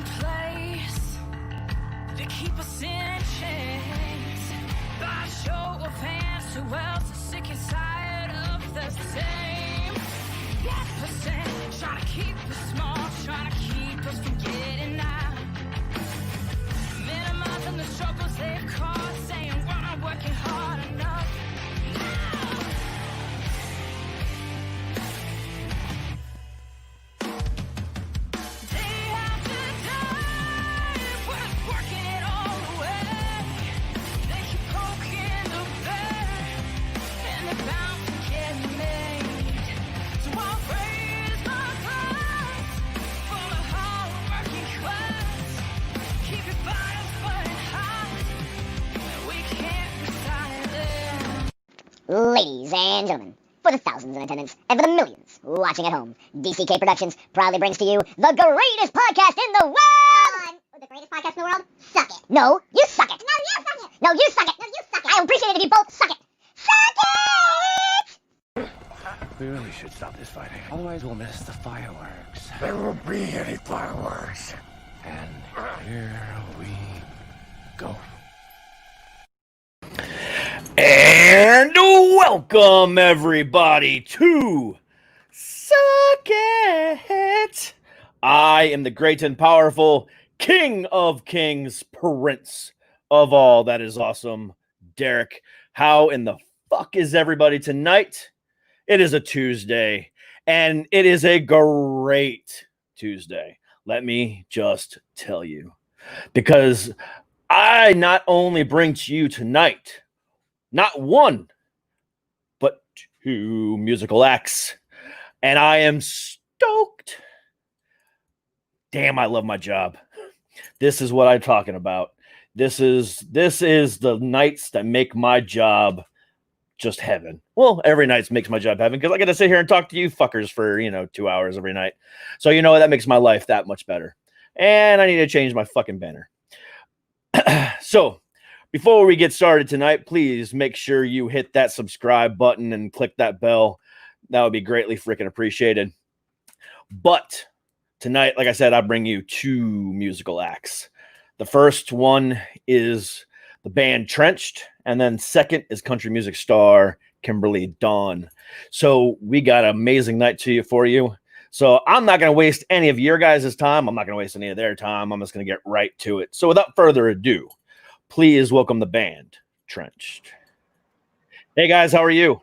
in place to keep us in chains. By show of hands, who else is sick and tired of the same 1%? Trying to keep us small, trying to keep us from getting out. Minimizing the struggles they've caused, saying we're not working hard enough. Ladies and gentlemen, for the thousands in attendance and for the millions watching at home, DCK Productions proudly brings to you the greatest podcast in the world! The greatest podcast in the world? Suck it. No, you suck it. No, you suck it. No, you suck it. No, you suck it. I appreciate it if you both suck it. Suck it! We really should stop this fighting. Otherwise we'll miss the fireworks. There won't be any fireworks. And here we go. And welcome everybody to Suck It. I am the great and powerful King of Kings, Prince of all that is awesome, Derek. How in the fuck is everybody tonight? It is a Tuesday, and it is a great Tuesday. Let me just tell you, because I not only bring to you tonight not one, but two musical acts. And I am stoked. Damn, I love my job. This is what I'm talking about. This is the nights that make my job just heaven. Well, every night makes my job heaven because I get to sit here and talk to you fuckers for, 2 hours every night. So that makes my life that much better. And I need to change my fucking banner. So, before we get started tonight, please make sure you hit that subscribe button and click that bell. That would be greatly freaking appreciated. But tonight, like I said, I bring you two musical acts. The first one is the band Trenched, and then second is country music star Kimberly Dawn. So we got an amazing night for you. So I'm not going to waste any of your guys' time. I'm not going to waste any of their time. I'm just going to get right to it. So without further ado, please welcome the band, Trenched. Hey, guys, how are you?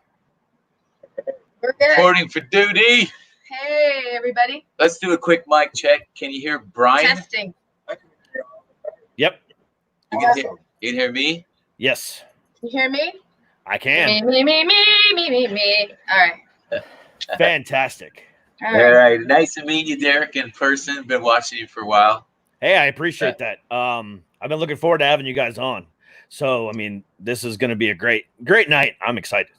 We're good. Reporting for duty. Hey, everybody. Let's do a quick mic check. Can you hear Brian? Testing. Yep. You can hear me? Yes. Can you hear me? I can. Me. All right. Fantastic. All All right. right. Nice to meet you, Derek, in person. Been watching you for a while. Hey, I appreciate that. I've been looking forward to having you guys on. So, this is going to be a great night. I'm excited.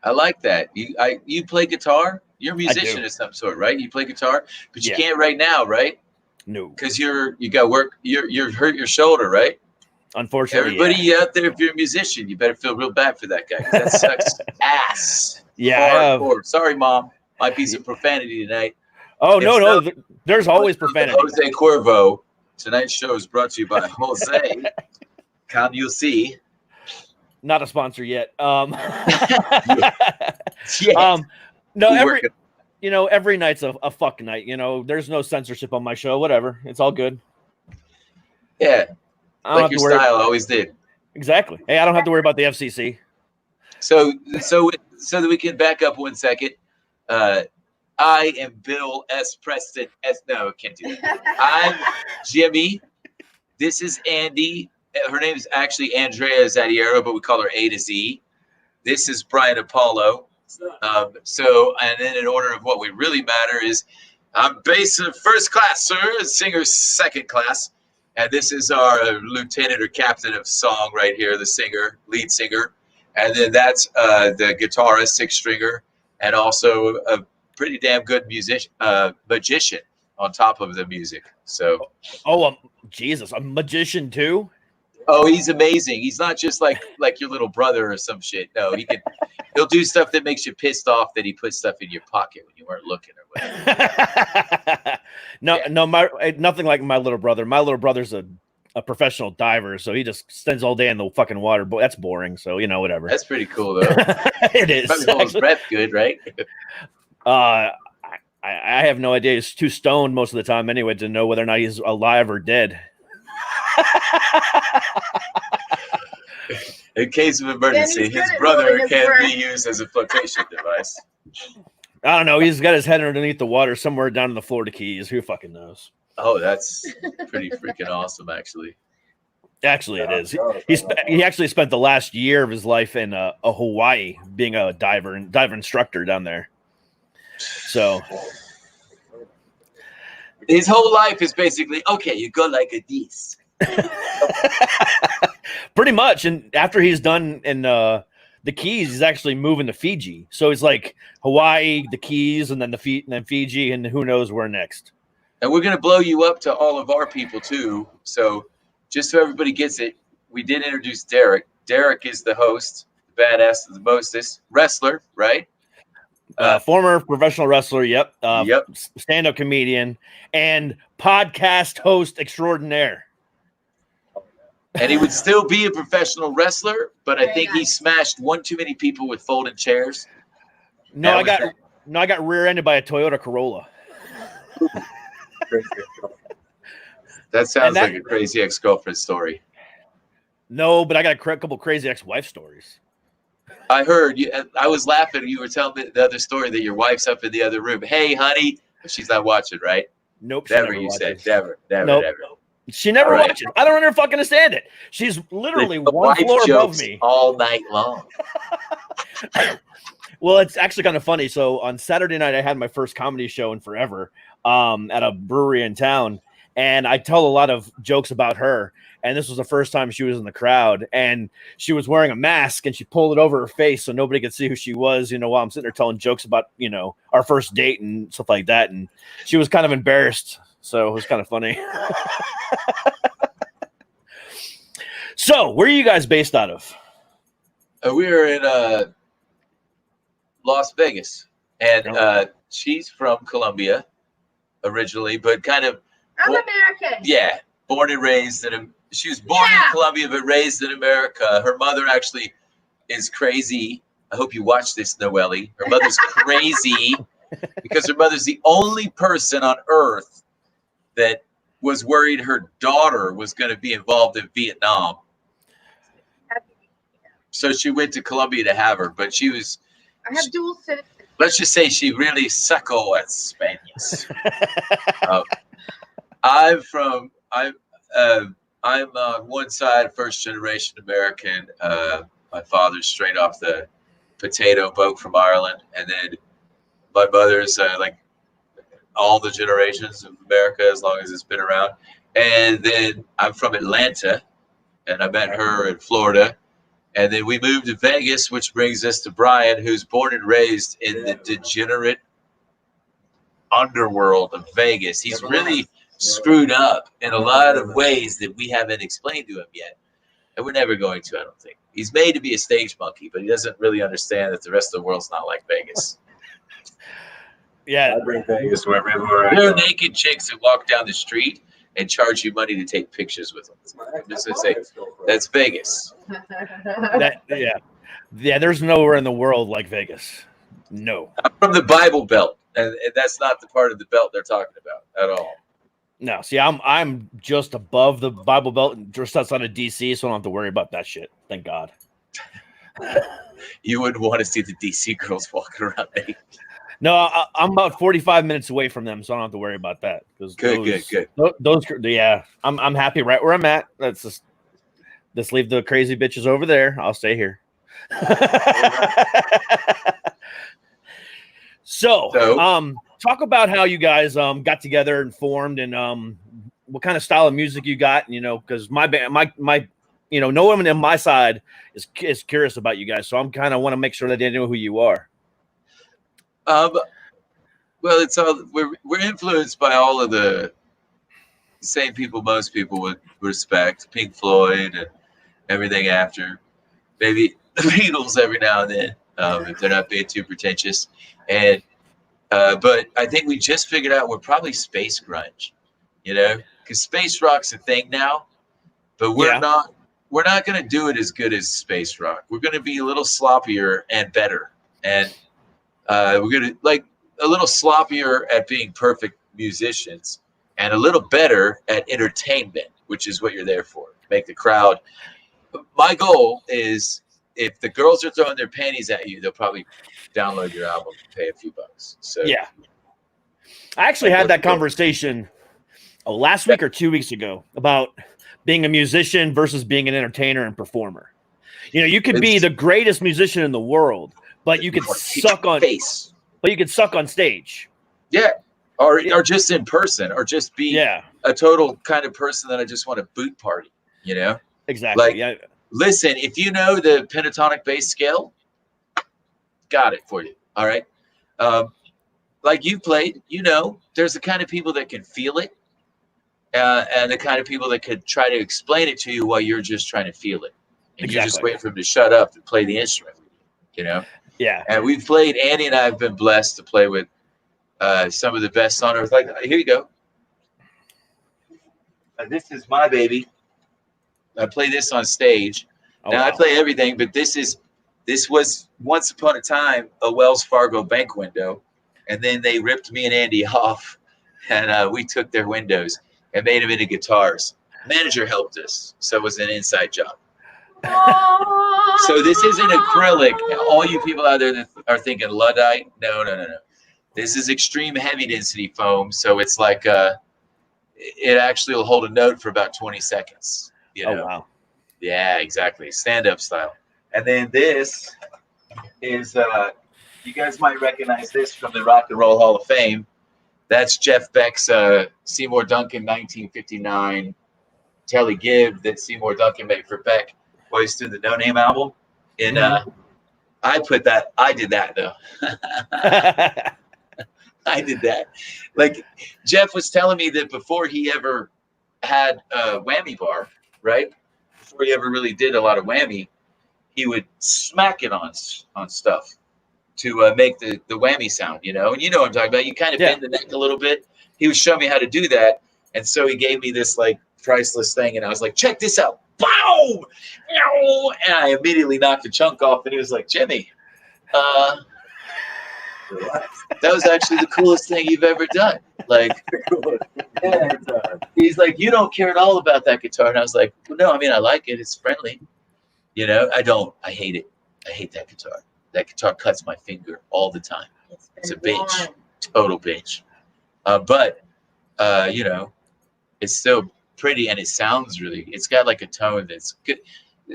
I like that. You play guitar? You're a musician do. of some sort, right? You play guitar, but you Yeah. can't right now, right? No. Because you got work. You're hurt your shoulder, right? Unfortunately, Everybody out there, if you're a musician, you better feel real bad for that guy. 'Cause that sucks ass. Yeah. Hardcore. Sorry, Mom. Might be some profanity tonight. Oh, no. There's always profanity. Jose Cuervo. Tonight's show is brought to you by Jose. Can you see? Not a sponsor yet. Yeah. No, every night's a fuck night. There's no censorship on my show. Whatever. It's all good. Yeah. I don't Like have your to worry. style always did. Exactly. Hey, I don't have to worry about the FCC. So that we can back up 1 second. I am Bill S. Preston. No, I can't do that. I'm Jimmy. This is Andy. Her name is actually Andrea Zadiero, but we call her A to Z. This is Brian Apollo. And then in order of what we really matter is I'm bass first class, sir, singer second class. And this is our lieutenant or captain of song right here, the singer, lead singer. And then that's the guitarist, six stringer, and also a pretty damn good magician on top of the music. So, Jesus, a magician too? Oh, he's amazing. He's not just like your little brother or some shit. No, he'll do stuff that makes you pissed off that he put stuff in your pocket when you weren't looking or whatever. No, Yeah. no, nothing like my little brother. My little brother's a professional diver, so he just spends all day in the fucking water. But that's boring. So whatever. That's pretty cool though. It is. Probably hold his breath good, right? I have no idea. He's too stoned most of the time anyway to know whether or not he's alive or dead. In case of emergency, his brother can be used as a flotation device. I don't know. He's got his head underneath the water somewhere down in the Florida Keys. Who fucking knows? Oh, that's pretty freaking awesome, actually. Actually, it is. He actually spent the last year of his life in Hawaii being a diver instructor down there. So his whole life is basically, okay, you go like a this. Pretty much. And after he's done in the Keys, he's actually moving to Fiji. So it's like Hawaii, the Keys, and then Fiji, and who knows where next. And we're going to blow you up to all of our people too. So just so everybody gets it, we did introduce Derek. Derek is the host, the badass of the mostest, wrestler, right? Former professional wrestler, yep. Yep. Stand-up comedian and podcast host extraordinaire. And he would still be a professional wrestler, but I think he smashed one too many people with folding chairs. I got rear-ended by a Toyota Corolla. That sounds like a crazy ex-girlfriend story. No, but I got a couple crazy ex-wife stories. I heard you. I was laughing. You were telling me the other story that your wife's up in the other room. Hey, honey, she's not watching, right? Nope. Never. You said never. Nope. She never watches. I don't fucking understand it. She's literally one floor above me all night long. Well, it's actually kind of funny. So on Saturday night, I had my first comedy show in forever at a brewery in town, and I tell a lot of jokes about her. And this was the first time she was in the crowd, and she was wearing a mask, and she pulled it over her face so nobody could see who she was, while I'm sitting there telling jokes about, our first date and stuff like that. And she was kind of embarrassed. So it was kind of funny. So where are you guys based out of? We are in Las Vegas, and she's from Colombia originally, but kind of. I'm American. Yeah, born and raised she was born in Colombia, but raised in America. Her mother actually is crazy. I hope you watch this, Noelle. Her mother's crazy because her mother's the only person on earth that was worried her daughter was going to be involved in Vietnam. So she went to Colombia to have her, but she was. I have dual citizenship. Let's just say she really sacó at Spanish. I'm on one side, first generation American. My father's straight off the potato boat from Ireland, and then my mother's like all the generations of America as long as it's been around. And then I'm from Atlanta, and I met her in Florida. And then we moved to Vegas, which brings us to Brian, who's born and raised in the degenerate underworld of Vegas. He's really screwed up in a lot of ways that we haven't explained to him yet. And we're never going to, I don't think. He's made to be a stage monkey, but he doesn't really understand that the rest of the world's not like Vegas. Yeah. I bring Vegas wherever I There are go. naked chicks that walk down the street and charge you money to take pictures with them. Just to say, that's Vegas. Yeah. There's nowhere in the world like Vegas. No. I'm from the Bible Belt, and that's not the part of the belt they're talking about at all. No. See, I'm just above the Bible Belt, just outside of DC, so I don't have to worry about that shit. Thank God. You wouldn't want to see the DC girls walking around naked. No, I'm about 45 minutes away from them, so I don't have to worry about that. Good. Those, yeah, I'm happy right where I'm at. Let's just leave the crazy bitches over there. I'll stay here. So, talk about how you guys got together and formed, and what kind of style of music you got. Because my band, my no one on my side is curious about you guys, so I'm kind of want to make sure that they know who you are. Well, it's all we're influenced by all of the same people most people would respect. Pink Floyd and everything after. Maybe the Beatles every now and then, if they're not being too pretentious. And but I think we just figured out we're probably space grunge, because space rock's a thing now, but we're not going to do it as good as space rock. We're going to be a little sloppier and better, and we're going to like a little sloppier at being perfect musicians and a little better at entertainment, which is what you're there for. Make the crowd. My goal is if the girls are throwing their panties at you, they'll probably download your album and pay a few bucks. So yeah, I actually had that conversation last week or 2 weeks ago about being a musician versus being an entertainer and performer. You could be the greatest musician in the world, but you could suck on face. But you could suck on stage. Yeah, or just in person, or just be a total kind of person that I just want to boot party. Exactly. Like, listen, if you know the pentatonic bass scale, got it for you. All right. Like you played, there's the kind of people that can feel it, and the kind of people that could try to explain it to you while you're just trying to feel it. And you just wait for them to shut up and play the instrument, Yeah. And we've played, Andy and I have been blessed to play with some of the best on earth. Like, here you go. This is my baby. I play this on stage. I play everything, but this was once upon a time a Wells Fargo bank window, and then they ripped me and Andy off, and we took their windows and made them into guitars. Manager helped us, so it was an inside job. So this isn't acrylic. All you people out there that are thinking Luddite, no. This is extreme heavy density foam, so it's like it actually will hold a note for about 20 seconds. Oh, wow. Yeah, exactly. Stand-up style. And then this is, you guys might recognize this from the Rock and Roll Hall of Fame. That's Jeff Beck's Seymour Duncan 1959 Telly Gibb that Seymour Duncan made for Beck Voice Through the No Name album. And I did that, though. I did that. Like, Jeff was telling me that before he ever had a whammy bar, right? Before he ever really did a lot of whammy, he would smack it on stuff to make the whammy sound, And what I'm talking about. You kind of bend the neck a little bit. He was showing me how to do that. And so he gave me this like priceless thing. And I was like, check this out. Boom! And I immediately knocked a chunk off. And he was like, Jimmy, that was actually the coolest thing you've ever done. Like, he's like, you don't care at all about that guitar. And I was like, well, no, I mean, I like it. It's friendly. I don't. I hate it. I hate that guitar. That guitar cuts my finger all the time. It's a bitch. Total bitch. But it's still pretty, and it sounds really, it's got like a tone that's good.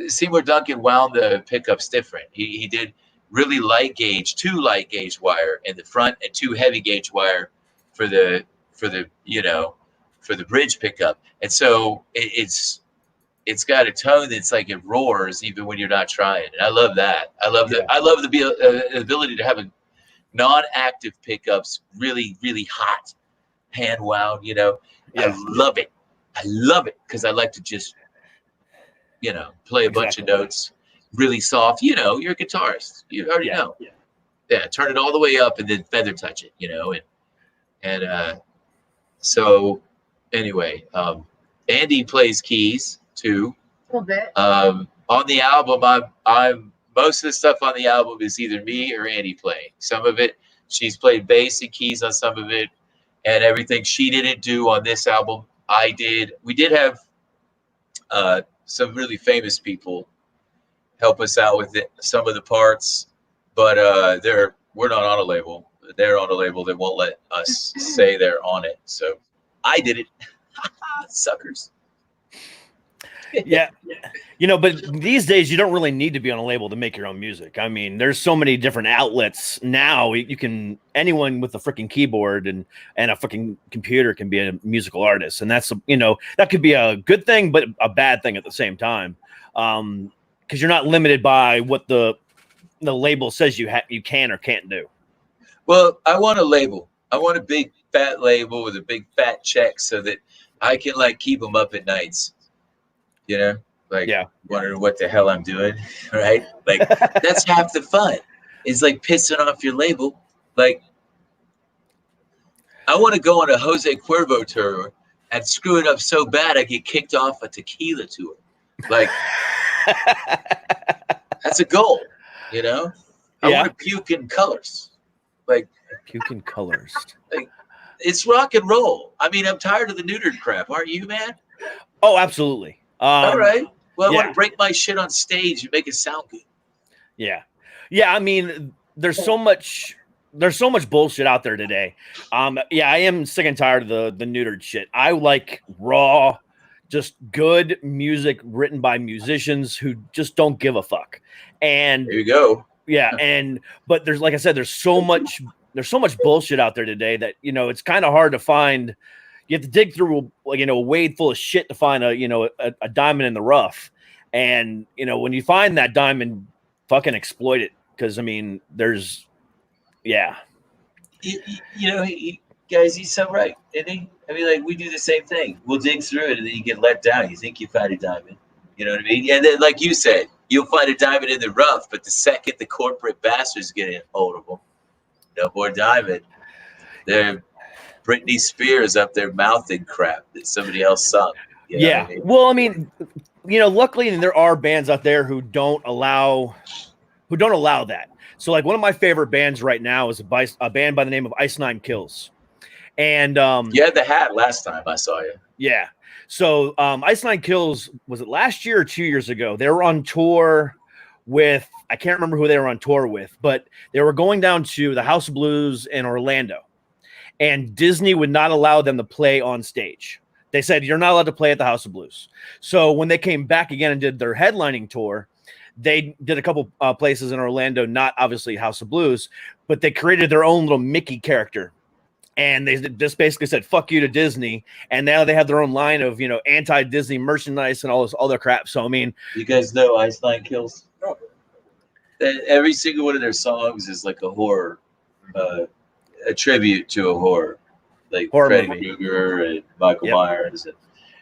Seymour Duncan wound the pickups different. He did really light gauge, 2 light gauge wire in the front and 2 heavy gauge wire for the bridge pickup. And so it's got a tone that's like it roars even when you're not trying. And I love that. I love the ability to have a non-active pickups, really, really hot, hand wound, I love it. I love it because I like to just, play a bunch of notes really soft. You're a guitarist. You already know. Yeah, turn it all the way up and then feather touch it, and so anyway, Andy plays keys too. A little bit. On the album, I'm most of the stuff on the album is either me or Andy playing. Some of it, she's played bass and keys on some of it, and everything she didn't do on this album, I did. We did have some really famous people help us out with it, some of the parts, but we're not on a label. They're on a label that won't let us say they're on it. So I did it. Suckers. Yeah. But these days you don't really need to be on a label to make your own music. I mean, there's so many different outlets now. Anyone with a freaking keyboard and a freaking computer can be a musical artist. And that's, that could be a good thing, but a bad thing at the same time. Because you're not limited by what the label says you can or can't do. Well, I want a label. I want a big fat label with a big fat check so that I can like keep them up at nights, you know, like wondering what the hell I'm doing, right? Like that's half the fun. It's like pissing off your label. Like I want to go on a Jose Cuervo tour and screw it up so bad I get kicked off a tequila tour. Like that's a goal, you know? I want to puke in colors. Like puke in colors. Like it's rock and roll. I mean, I'm tired of the neutered crap. Aren't you, man? Oh, absolutely. All right. Well, I want to break my shit on stage and make it sound good. Yeah. Yeah. I mean, there's so much bullshit out there today. Yeah, I am sick and tired of the neutered shit. I like raw, just good music written by musicians who just don't give a fuck. And there you go. Yeah. But there's, like I said, there's so much bullshit out there today that, you know, it's kind of hard to find. You have to dig through, like, you know, a wade full of shit to find a diamond in the rough. And, you know, when you find that diamond, fucking exploit it. Cause I mean, there's, yeah. You know, guys, he's so right, isn't he? I mean, like, we do the same thing. We'll dig through it and then you get let down. You think you found a diamond. You know what I mean? And then, like you said, you'll find a diamond in the rough, but the second the corporate bastards get a hold of them, no more diamond. They're Britney Spears up there mouthing crap that somebody else sung. You know what I mean? Well, I mean, you know, luckily there are bands out there who don't allow that. So, like, one of my favorite bands right now is a band by the name of Ice Nine Kills. And you had the hat last time I saw you. Yeah. So Ice Nine Kills, was it last year or 2 years ago? They were on tour with, I can't remember who they were on tour with, but they were going down to the House of Blues in Orlando. And Disney would not allow them to play on stage. They said, you're not allowed to play at the House of Blues. So when they came back again and did their headlining tour, they did a couple places in Orlando, not obviously House of Blues, but they created their own little Mickey character. And they just basically said, fuck you to Disney. And now they have their own line of, you know, anti-Disney merchandise and all this other crap. So, I mean. You guys know Ice Nine Kills? Every single one of their songs is like a horror, a tribute to a horror. Like horror Freddy movie. Krueger and Michael Myers. And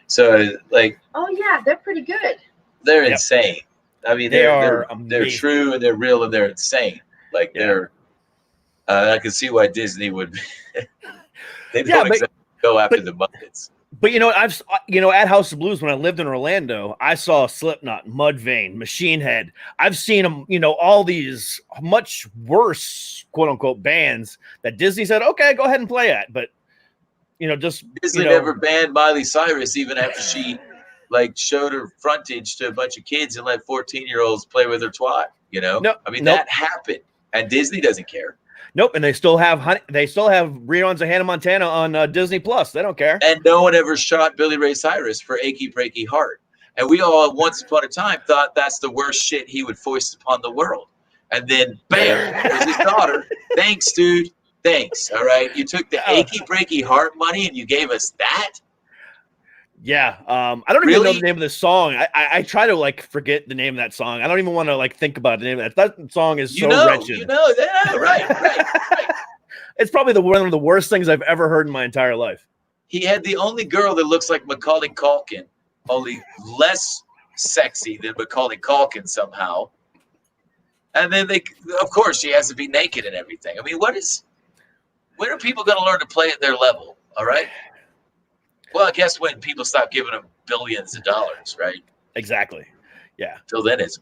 so, like. Oh, yeah, they're pretty good. They're insane. I mean, they're true and they're real and they're insane. Like they're, I can see why Disney would. They don't exactly go after the Muppets. But you know, at House of Blues when I lived in Orlando, I saw Slipknot, Mudvayne, Machine Head. I've seen them, you know, all these much worse quote unquote bands that Disney said, okay, go ahead and play at. But you know, just Disney never banned Miley Cyrus even after she. Like showed her frontage to a bunch of kids and let 14-year-olds play with her twat, you know? I mean, that happened and Disney doesn't care. Nope. And they still have reruns of Hannah Montana on Disney Plus. They don't care. And no one ever shot Billy Ray Cyrus for Achy Breaky Heart. And we all once upon a time thought that's the worst shit he would foist upon the world. And then bam, there's his daughter. Thanks, dude. Thanks. All right. You took the Achy Breaky Heart money and you gave us that? Yeah, I don't even know the name of the song. I try to like forget the name of that song. I don't even want to like think about the name of that. That song is so wretched. You know that, right. It's probably one of the worst things I've ever heard in my entire life. He had the only girl that looks like Macaulay Culkin, only less sexy than Macaulay Culkin somehow. And then of course, she has to be naked and everything. I mean, when are people going to learn to play at their level? All right. Well, I guess when people stop giving them billions of dollars, right? Exactly. Yeah. Till then, it's.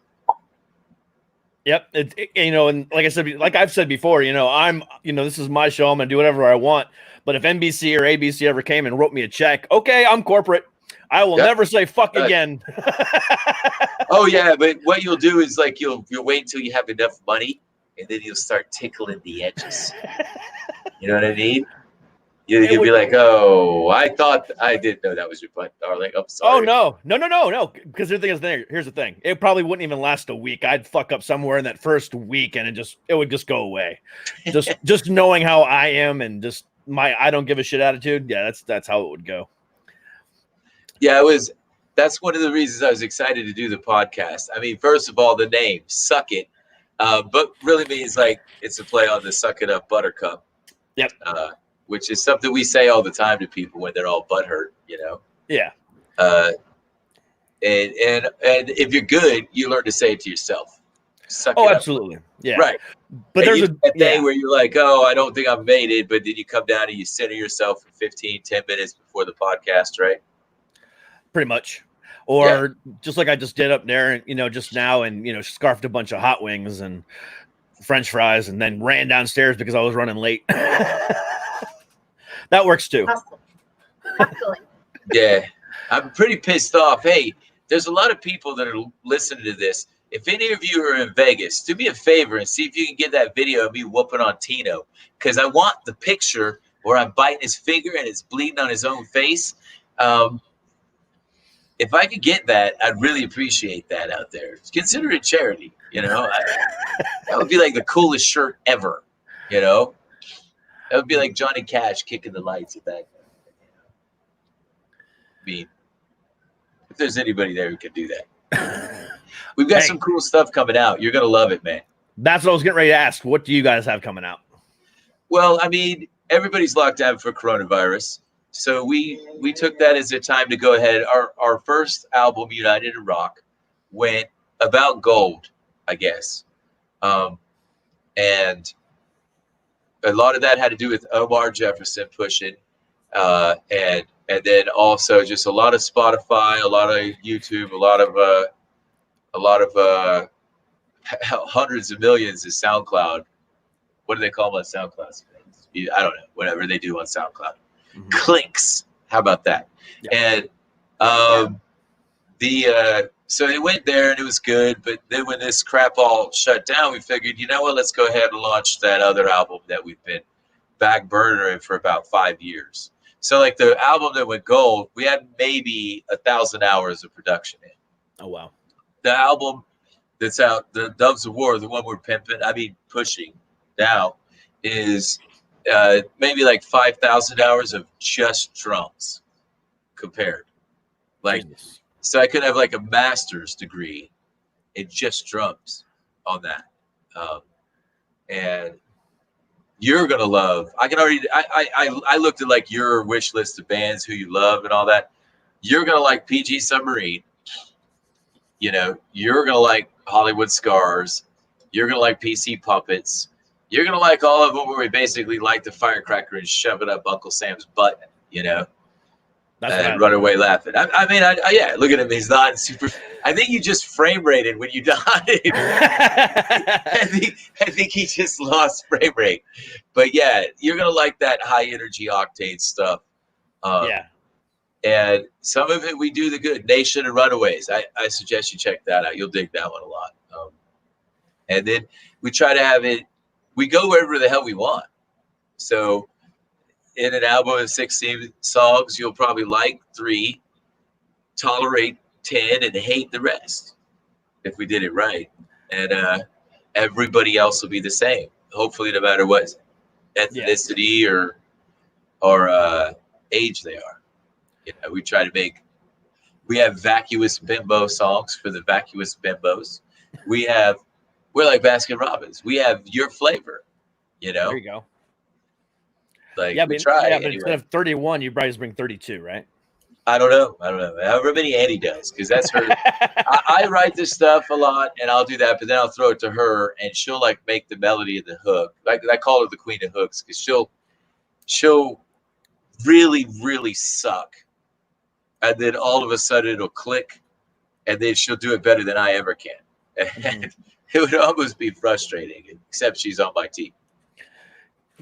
Yep. You know, and like I said, like I've said before, you know, this is my show. I'm going to do whatever I want. But if NBC or ABC ever came and wrote me a check, okay, I'm corporate. I will never say fuck again. Oh yeah, but what you'll do is like you'll wait until you have enough money, and then you'll start tickling the edges. You know what I mean? You'll be like, oh, I thought I didn't know that was your butt, darling. I'm sorry. Oh, no. Because here's the thing. It probably wouldn't even last a week. I'd fuck up somewhere in that first week and it would just go away. Just knowing how I am and just my I don't give a shit attitude. Yeah, that's how it would go. Yeah, that's one of the reasons I was excited to do the podcast. I mean, first of all, the name, Suck It, but really means like it's a play on the Suck It Up Buttercup. Yep. Which is something we say all the time to people when they're all butthurt. you know. Yeah. And if you're good, you learn to say it to yourself. Suck Oh, it up. absolutely. Yeah. Right. But and there's you a do that day yeah, where you're like, oh, I don't think I've made it, but then you come down and you center yourself for 10 minutes before the podcast, right? pretty much. Or just like I just did up there, and just now, and scarfed a bunch of hot wings and French fries, and then ran downstairs because I was running late. That works too. Hustle. Hustling. Yeah. I'm pretty pissed off. Hey, there's a lot of people that are listening to this. If any of you are in Vegas, do me a favor and see if you can get that video of me whooping on Tino, because I want the picture where I'm biting his finger and it's bleeding on his own face. If I could get that, I'd really appreciate that out there. Consider it charity, that would be like the coolest shirt ever, That would be like Johnny Cash kicking the lights at that. I mean, if there's anybody there who can do that. We've got some cool stuff coming out. You're going to love it, man. That's what I was getting ready to ask. What do you guys have coming out? Well, I mean, everybody's locked down for coronavirus. So we took that as a time to go ahead. Our first album, United in Rock, went about gold, I guess. And a lot of that had to do with Omar Jefferson pushing. And then also just a lot of Spotify, a lot of YouTube, a lot of hundreds of millions is SoundCloud. What do they call them on SoundCloud? I don't know. Whatever they do on SoundCloud. Mm-hmm. Clinks. How about that? Yeah. And so they went there and it was good. But then when this crap all shut down, we figured, you know what? Let's go ahead and launch that other album that we've been back burnering for about 5 years. So like the album that went gold, we had maybe 1,000 hours of production in. Oh, wow. The album that's out, the Doves of War, the one we're pushing now, is maybe like 5,000 hours of just drums compared. So I could have like a master's degree in just drums on that. And you're going to love, I looked at like your wish list of bands who you love and all that. You're going to like PG Submarine. You're going to like Hollywood Scars. You're going to like PC Puppets. You're going to like all of them where we basically light the firecracker and shove it up Uncle Sam's butt, and run away laughing. Yeah, look at him. He's not super. I think you just frame rated when you died. I think he just lost frame rate. But yeah, you're going to like that high energy octane stuff. Yeah. And some of it we do the good. Nation and Runaways. I suggest you check that out. You'll dig that one a lot. And then we try to have it. We go wherever the hell we want. So in an album of 16 songs, you'll probably like 3, tolerate 10, and hate the rest if we did it right. And everybody else will be the same. Hopefully, no matter what ethnicity or age they are. We try to we have vacuous bimbo songs for the vacuous bimbos. We're like Baskin Robbins. We have your flavor, There you go. Like, we try. Yeah, but anyway. Instead of 31, you probably just bring 32, right? I don't know. However many Annie does, because that's her. I write this stuff a lot, and I'll do that, but then I'll throw it to her, and she'll like make the melody and the hook. Like I call her the queen of hooks, because she'll really, really suck, and then all of a sudden it'll click, and then she'll do it better than I ever can. And it would almost be frustrating, except she's on my team.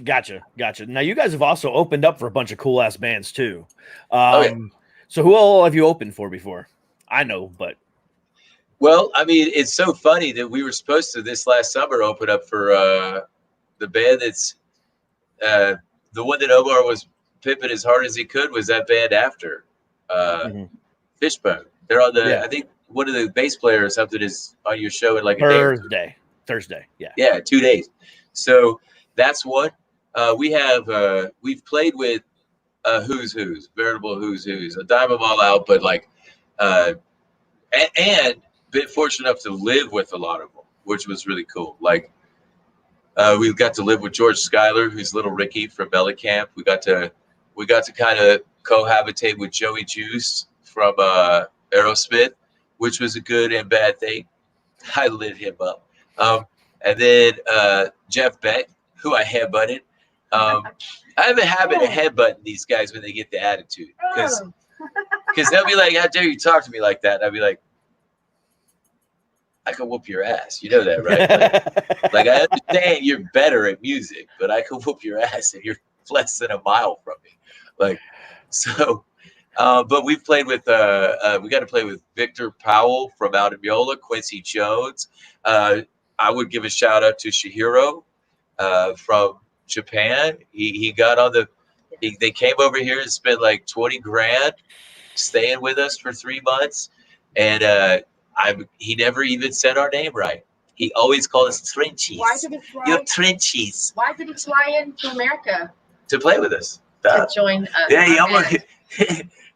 Gotcha. Now you guys have also opened up for a bunch of cool ass bands too. So who all have you opened for before? I know, but well, I mean, it's so funny that we were supposed to this last summer open up for the band that's the one that Omar was pimping as hard as he could was that band after Fishbone. They're on the I think one of the bass players or something is on your show in like a day. Thursday. Yeah, 2 days. So that's one. We've played with who's, veritable who's, a dime them all out, but like, and been fortunate enough to live with a lot of them, which was really cool. Like, we got to live with George Schuyler, who's Little Ricky from Mellencamp. We got to kind of cohabitate with Joey Juice from Aerosmith, which was a good and bad thing. I lit him up. And then Jeff Beck, who I headbutted. I have a habit of headbutting these guys when they get the attitude. Because they'll be like, how dare you talk to me like that? And I'll be like, I can whoop your ass. You know that, right? Like, I understand you're better at music, but I can whoop your ass and you're less than a mile from me. Like, so, but we've played with, we got to play with Victor Powell from out of Miola, Quincy Jones. I would give a shout out to Shihiro from Japan. He got on they came over here and spent like 20 grand staying with us for 3 months. And he never even said our name right. He always called us Trenchies. Why did he fly? You're Trenchies. Why did he fly into America? To play with us. To join us. Yeah,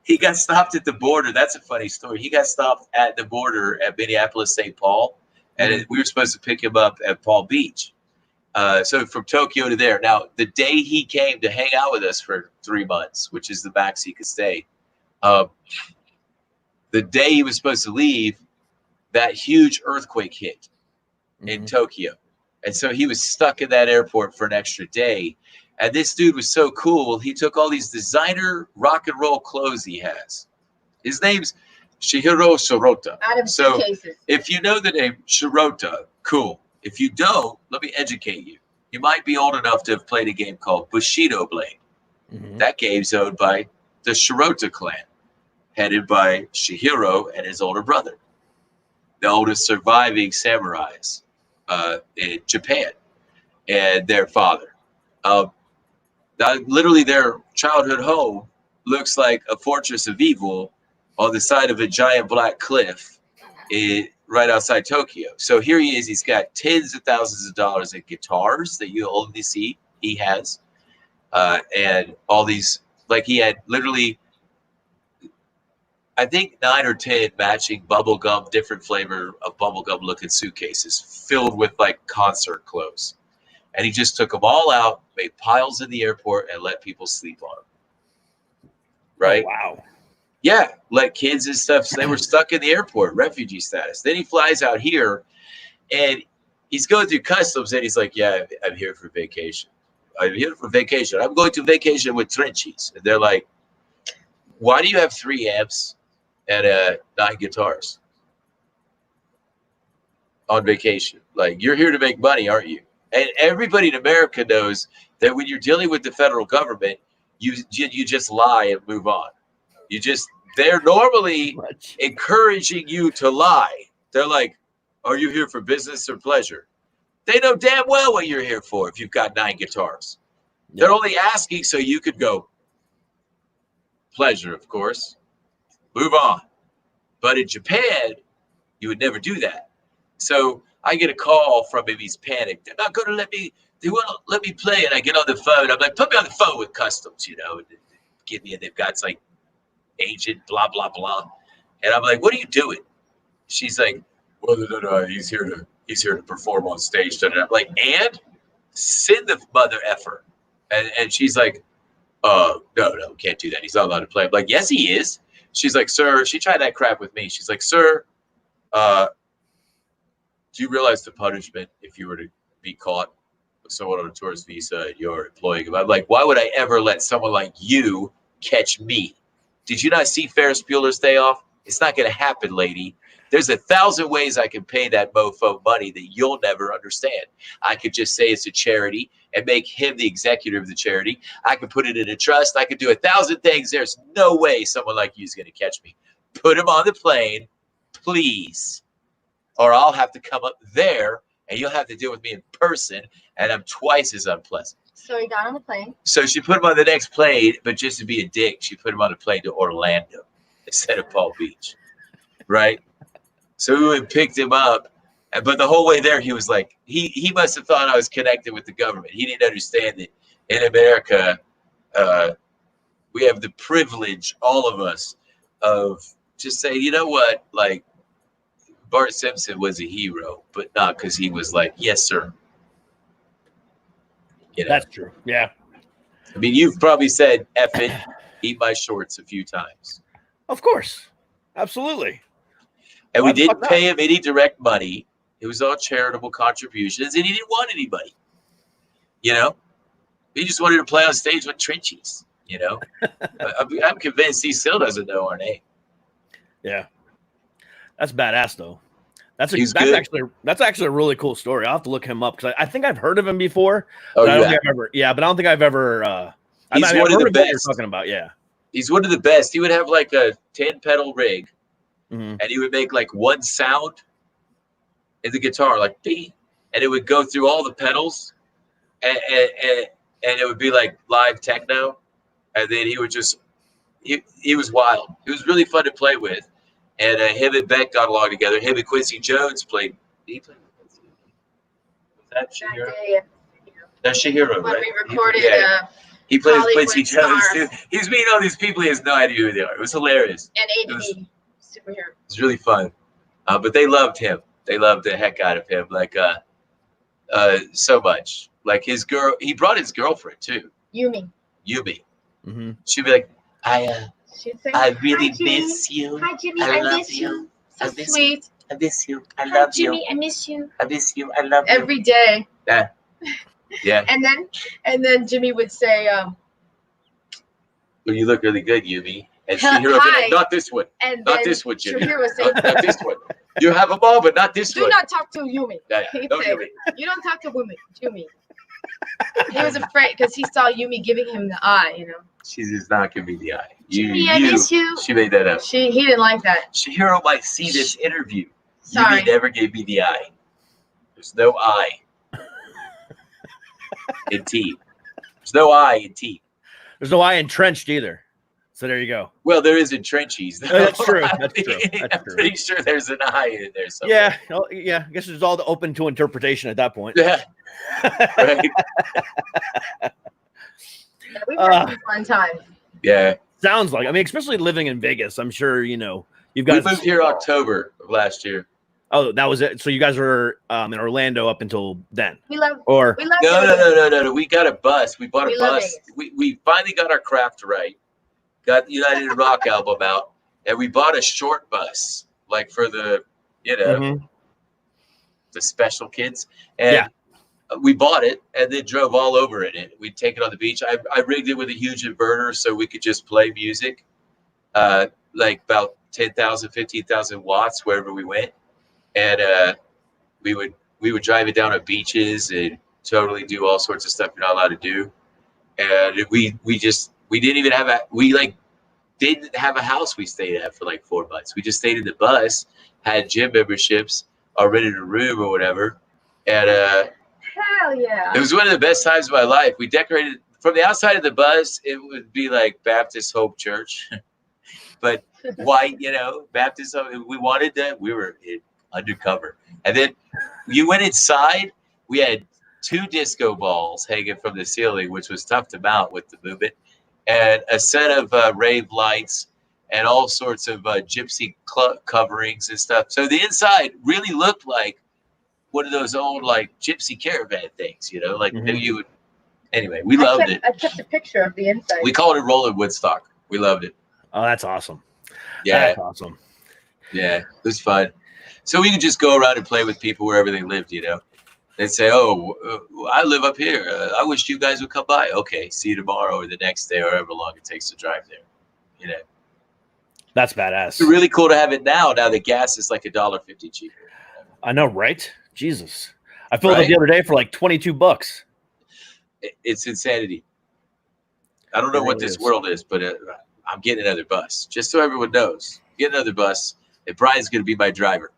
he got stopped at the border. That's a funny story. He got stopped at the border at Minneapolis, St. Paul, and we were supposed to pick him up at Palm Beach. So from Tokyo to there. Now, the day he came to hang out with us for 3 months, which is the max he could stay, the day he was supposed to leave, that huge earthquake hit in Tokyo. And so he was stuck in that airport for an extra day. And this dude was so cool. He took all these designer rock and roll clothes he has. His name's Shihiro Shirota. Out of So suitcases. if you know the name Shirota, cool. If you don't, let me educate you. You might be old enough to have played a game called Bushido Blade. That game's owned by the Shirota clan, headed by Shihiro and his older brother, the oldest surviving samurais in Japan, and their father. Literally, their childhood home looks like a fortress of evil on the side of a giant black cliff right outside Tokyo. So here he is. He's got tens of thousands of dollars in guitars that you only see he has, and all these, like, he had literally, I think 9 or 10 matching bubblegum, different flavor of bubblegum looking suitcases filled with like concert clothes. And he just took them all out, made piles in the airport, and let people sleep on them. Right? Oh, wow. Yeah, let kids and stuff. So they were stuck in the airport, refugee status. Then he flies out here, and he's going through customs, and he's like, yeah, I'm here for vacation. I'm here for vacation. I'm going to vacation with Trenchies. And they're like, why do you have 3 amps and 9 guitars on vacation? Like, you're here to make money, aren't you? And everybody in America knows that when you're dealing with the federal government, you just lie and move on. They're normally encouraging you to lie. They're like, are you here for business or pleasure? They know damn well what you're here for if you've got 9 guitars. They're only asking so you could go, pleasure, of course. Move on. But in Japan, you would never do that. So I get a call from him. He's panicked. They're not going to let me. They won't let me play. And I get on the phone. I'm like, put me on the phone with customs, Give me. And they've got like agent blah blah blah. And I'm like, what are you doing? She's like, well, no. He's here to perform on stage. I'm like, and send the mother effer. And she's like, no, can't do that. He's not allowed to play. I'm like, yes, he is. She's like, sir. She tried that crap with me. She's like, sir. Do you realize the punishment if you were to be caught with someone on a tourist visa and you're employing him? I'm like, why would I ever let someone like you catch me? Did you not see Ferris Bueller's Day Off? It's not going to happen, lady. There's 1,000 ways I can pay that mofo money that you'll never understand. I could just say it's a charity and make him the executor of the charity. I could put it in a trust. I could do 1,000 things. There's no way someone like you is going to catch me. Put him on the plane, please. Or I'll have to come up there and you'll have to deal with me in person, and I'm twice as unpleasant. So he got on the plane. So she put him on the next plane, but just to be a dick, she put him on a plane to Orlando instead of Palm Beach. Right? So we went and picked him up. But the whole way there, he was like, he must have thought I was connected with the government. He didn't understand that in America, we have the privilege, all of us, of just saying, you know what, like, Bart Simpson was a hero, but not because he was like, yes, sir. That's true. Yeah. I mean, you've probably said F it eat my shorts a few times. Of course. Absolutely. And Why we the fuck didn't not? pay him any direct money. It was all charitable contributions, and he didn't want anybody. You know, he just wanted to play on stage with Trenchies. You know, I'm convinced he still doesn't know our name. Yeah. That's badass though. That's He's good. actually a really cool story. I'll have to look him up because I think I've heard of him before. Oh, but I you don't have. think I've ever. Yeah, but I don't think I've ever. He's I've one of heard the what you're best. talking about. Yeah. He's one of the best. He would have like a 10-pedal rig, Mhm. and he would make like one sound in the guitar, like beep, and it would go through all the pedals, and it would be like live techno, and then he would just he was wild. He was really fun to play with, and him and Beck got along together. Him and Quincy Jones played. He played with Quincy. Was that Shahiro? That day, That's Shahiro, when right? we recorded He played with Hollywood Quincy Jones Star. too. He's meeting all these people. He has no idea who they are. It was hilarious. and It ADD was- superhero. It was really fun. But they loved him. They loved the heck out of him. Like so much. Like his girl, he brought his girlfriend too, Yumi. Yumi. Mhm. She'd be like, She'd say, I really "Hi, Jimmy. miss you. Hi, Jimmy. I I love miss you. you. I So miss sweet. I miss you. I Hi, love Jimmy. you. I miss you. I miss you. I love you. Every day. Yeah. And then Jimmy would say, Well, you look really good, Yumi. And Hi. Shahiro would be like, not this one. and Not then this one, Jimmy. Shahir would say, Not this one. You have them all, but not this do one. not talk to Yumi. Yeah, He'd don't say, Yumi. you don't talk to Yumi. He was afraid because he saw Yumi giving him the eye, you know. She does not give me the eye. Jimmy, I miss you. She made that up. He didn't like that. Shahiro might see this interview. Sorry. Yumi never gave me the eye. There's no eye in teeth. There's no eye in teeth. There's no eye entrenched either. So there you go. Well, there is in Trenchies. though. That's true. That's true. That's I'm true. pretty sure there's an eye in there somewhere. Yeah. Yeah. I guess it's all open to interpretation at that point. Yeah. Right. Yeah, we've had some fun times. Yeah. Sounds like. I mean, especially living in Vegas. I'm sure you've We got. moved here October of last year. Oh, that was it. So you guys were in Orlando up until then, We love or No. We got a bus. We bought a We love bus. We finally got our craft right. Got the United Rock album out, and we bought a short bus, like for the Mhm. the special kids. And we bought it and then drove all over in it. We'd take it on the beach. I rigged it with a huge inverter so we could just play music, like about 10,000, 15,000 watts wherever we went. And we would drive it down at beaches and totally do all sorts of stuff you're not allowed to do. And we didn't even have didn't have a house we stayed at for like 4 months. We just stayed in the bus, had gym memberships, or rented a room or whatever. And Hell yeah. it was one of the best times of my life. We decorated from the outside of the bus. It would be like Baptist Hope Church, but white, Baptist. We wanted that. We were undercover. And then you went inside. We had 2 disco balls hanging from the ceiling, which was tough to mount with the movement, and a set of rave lights and all sorts of gypsy coverings and stuff. So the inside really looked like one of those old like gypsy caravan things, like Mhm. you would. Anyway, we loved it. I kept a picture of the inside. We called it Rolling Woodstock. We loved it. Oh, that's awesome. Yeah, That's awesome. yeah, it was fun. So we could just go around and play with people wherever they lived, They'd say, "Oh, I live up here. I wish you guys would come by." Okay, see you tomorrow or the next day or however long it takes to drive there. That's badass. It's really cool to have it now. Now the gas is like $1.50 cheaper. I know, right? Jesus. I filled up Right? the other day for like $22. It's insanity. I don't know It what really this is. world is, but I'm getting another bus. Just so everyone knows, get another bus, and Brian's going to be my driver.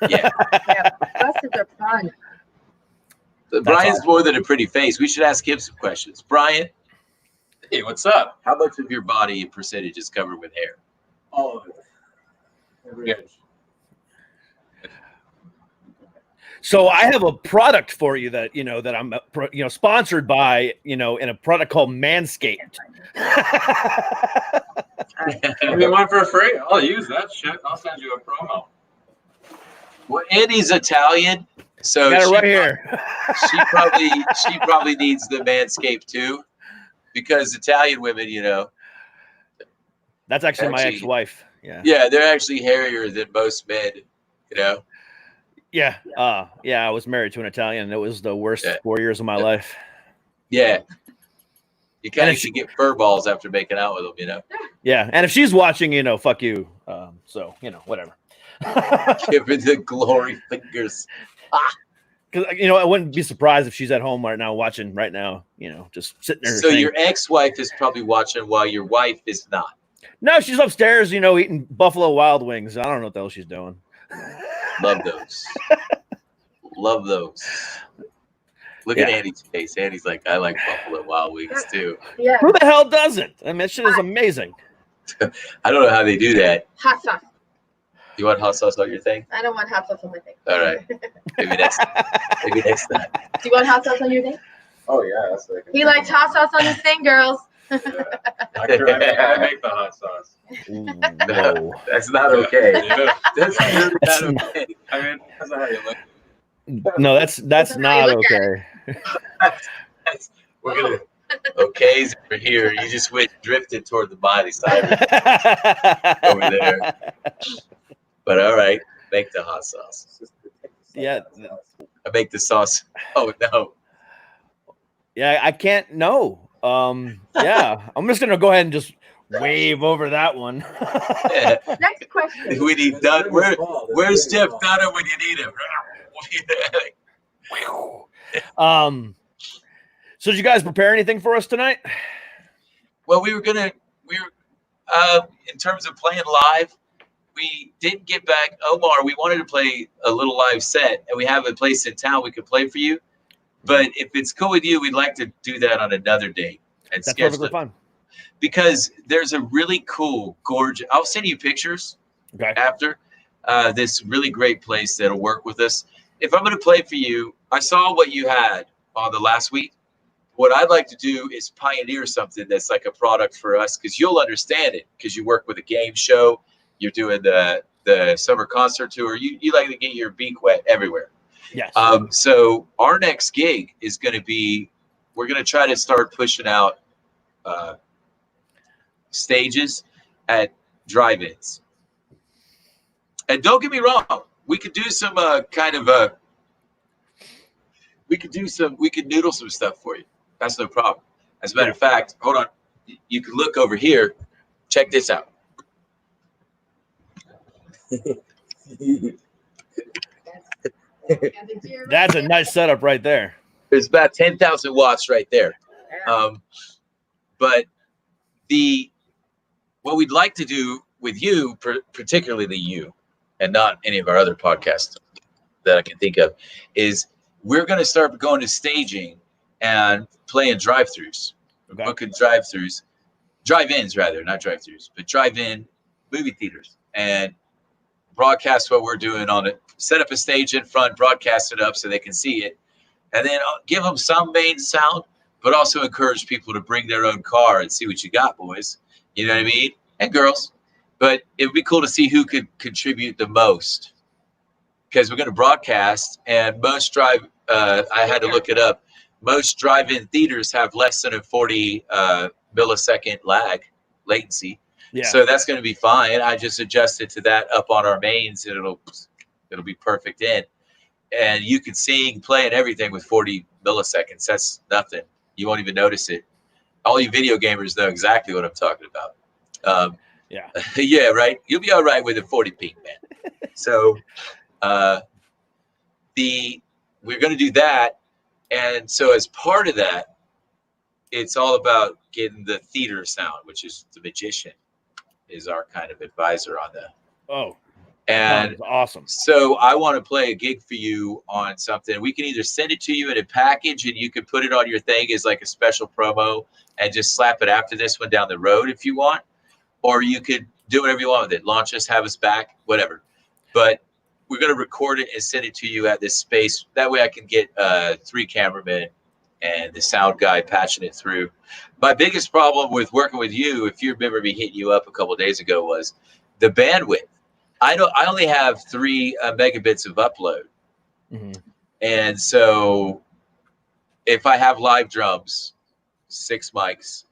Yeah, Yeah, buses are fun. Brian's awesome. more than a pretty face. We should ask him some questions. Brian, Hey, what's up? how much of your body in percentage is covered with hair? All of it. Every inch. So I have a product for you that that I'm sponsored by in a product called Manscaped. Give me one for free. I'll use that shit. I'll send you a promo. Well, Andy's Italian, so Got it she, right here. she probably needs the Manscaped too, because Italian women, That's actually my Actually- ex-wife. Yeah. Yeah, they're actually hairier than most men. You know. Yeah. I was married to an Italian, and it was the worst Yeah. 4 years of my life. Yeah. You kind And of should get fur balls after making out with them, you know. Yeah, and if she's watching, fuck you. So whatever. Give it the glory fingers. Because I wouldn't be surprised if she's at home right now watching right now. Just sitting there. So your ex-wife is probably watching while your wife is not. No, she's upstairs. Eating Buffalo Wild Wings. I don't know what the hell she's doing. Love those. Love those. Look at Andy's face. Andy's like, I like Buffalo Wild Wings too. Yeah. Who the hell doesn't? I mean, that shit is amazing. I don't know how they do that. Hot sauce. You want hot sauce on your thing? I don't want hot sauce on my thing. All right. Maybe next time. Do you want hot sauce on your thing? Oh yeah, that's like. He likes hot sauce on his thing, girls. I make the hot sauce. Ooh, no. That's not okay. Yeah. That's really That's not okay. I mean, that's not how you look. No, that's That's how not you look at okay. We're gonna okays over here. You just went drifted toward the body side over there. But all right, make the hot sauce. Yeah. I make the sauce. Oh no. Yeah, I can't. No. Yeah, I'm just gonna go ahead and just wave over that one. Next question. We need done. Where's Jeff Dunham when you need him? So did you guys prepare anything for us tonight? Well, we were in terms of playing live, we didn't get back. Omar, we wanted to play a little live set, and we have a place in town we could play for you. But if it's cool with you, we'd like to do that on another day and That's schedule perfectly it. fine. Because there's a really cool, gorgeous. I'll send you pictures Okay. after this really great place that'll work with us. If I'm going to play for you, I saw what you had on the last week. What I'd like to do is pioneer something that's like a product for us, because you'll understand it because you work with a game show. You're doing the summer concert tour. You like to get your beak wet everywhere. Yes. So our next gig is going to be, we're going to try to start pushing out stages at drive-ins. And don't get me wrong, we could do some we could noodle some stuff for you. That's no problem. As a matter of fact, hold on. You can look over here. Check this out. That's a nice setup right there. There's about 10,000 watts right there. But what we'd like to do with you, particularly you, and not any of our other podcasts that I can think of, is we're going to start going to staging and playing drive-thrus. Okay. Booking drive-thrus, drive-ins rather, not drive-thrus, but drive-in movie theaters, and broadcast what we're doing on it. Set up a stage in front, broadcast it up so they can see it, and then give them some main sound, but also encourage people to bring their own car and see what you got, boys. You know what I mean? And girls. But it would be cool to see who could contribute the most, because we're going to broadcast, and most I had to look it up. Most drive-in theaters have less than a 40 millisecond latency. Yeah. So that's going to be fine. I just adjusted to that up on our mains, and it'll be perfect in. And you can sing, play, and everything with 40 milliseconds. That's nothing. You won't even notice it. All you video gamers know exactly what I'm talking about. Yeah. Yeah, right. You'll be all right with a 40 ping, man. So we're going to do that. And so as part of that, it's all about getting the theater sound, which is the magician is our kind of advisor on that. Oh, and awesome. So I want to play a gig for you on something. We can either send it to you in a package, and you can put it on your thing as like a special promo and just slap it after this one down the road if you want, or you could do whatever you want with it. Launch us, have us back, whatever. But we're going to record it and send it to you at this space. That way I can get 3 cameramen and the sound guy patching it through. My biggest problem with working with you, if you remember me hitting you up a couple of days ago, was the bandwidth. I only have 3 megabits of upload. Mm-hmm. And so if I have live drums, 6 mics,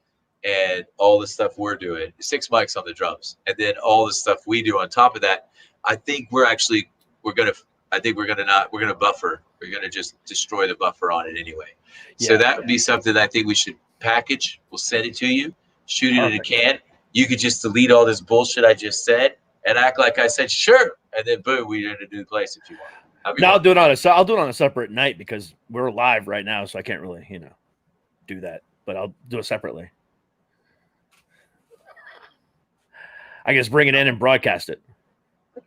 and all the stuff we're doing, 6 mics on the drums, and then all the stuff we do on top of that, I think we're gonna buffer. We're gonna just destroy the buffer on it anyway. So that would be something that I think we should package. We'll send it to you, shoot it in a can. You could just delete all this bullshit I just said and act like I said sure, and then boom, we're gonna do the place if you want. No, I'll do it on a separate night because we're live right now, so I can't really, do that. But I'll do it separately. I guess bring it in and broadcast it.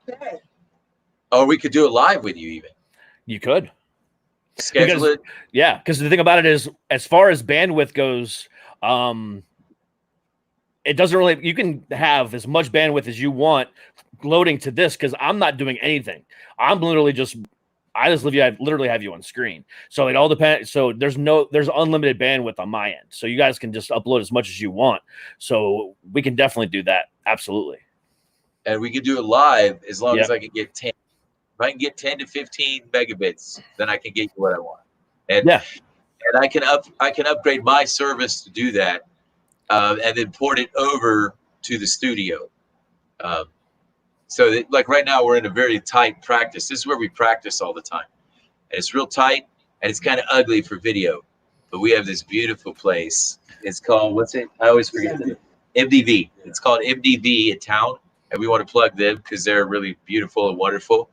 Okay. Or we could do it live with you even. You could. Schedule it. Yeah, because the thing about it is, as far as bandwidth goes, it doesn't really, you can have as much bandwidth as you want loading to this because I'm not doing anything. I literally have you on screen. So it all depends. So there's unlimited bandwidth on my end. So you guys can just upload as much as you want. So we can definitely do that. Absolutely. And we can do it live as long as I can get 10. If I can get 10 to 15 megabits, then I can get you what I want. And I can upgrade my service to do that, and then port it over to the studio. So that, like right now, we're in a very tight practice. This is where we practice all the time. And it's real tight, and it's kind of ugly for video. But we have this beautiful place. It's called, what's it? I always forget it. MDV. It's called MDV in town, and we want to plug them because they're really beautiful and wonderful.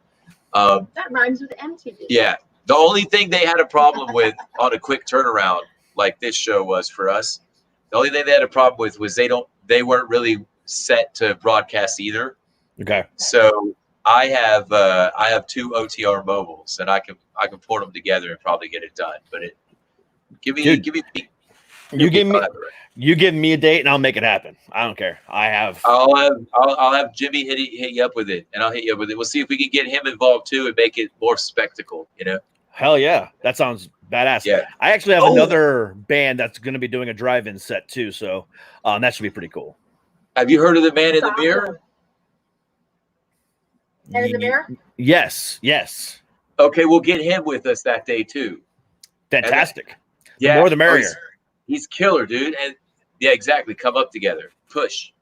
That rhymes with MTV. Yeah. The only thing they had a problem with on a quick turnaround, like this show was for us, the only thing they had a problem with was they weren't really set to broadcast either. Okay. So I have 2 OTR mobiles, and I can port them together and probably get it done. But give me you give me a date and I'll make it happen. I don't care. I'll have Jimmy hit you up with it, and I'll hit you up with it. We'll see if we can get him involved too and make it more spectacle. Hell yeah, that sounds badass. Yeah. I actually have another band that's going to be doing a drive-in set too, so that should be pretty cool. Have you heard of the Man in the Mirror? Man in the Mirror? Yes. Okay, we'll get him with us that day too. Fantastic. The more the merrier. He's killer, dude. And yeah, exactly. Come up together. Push.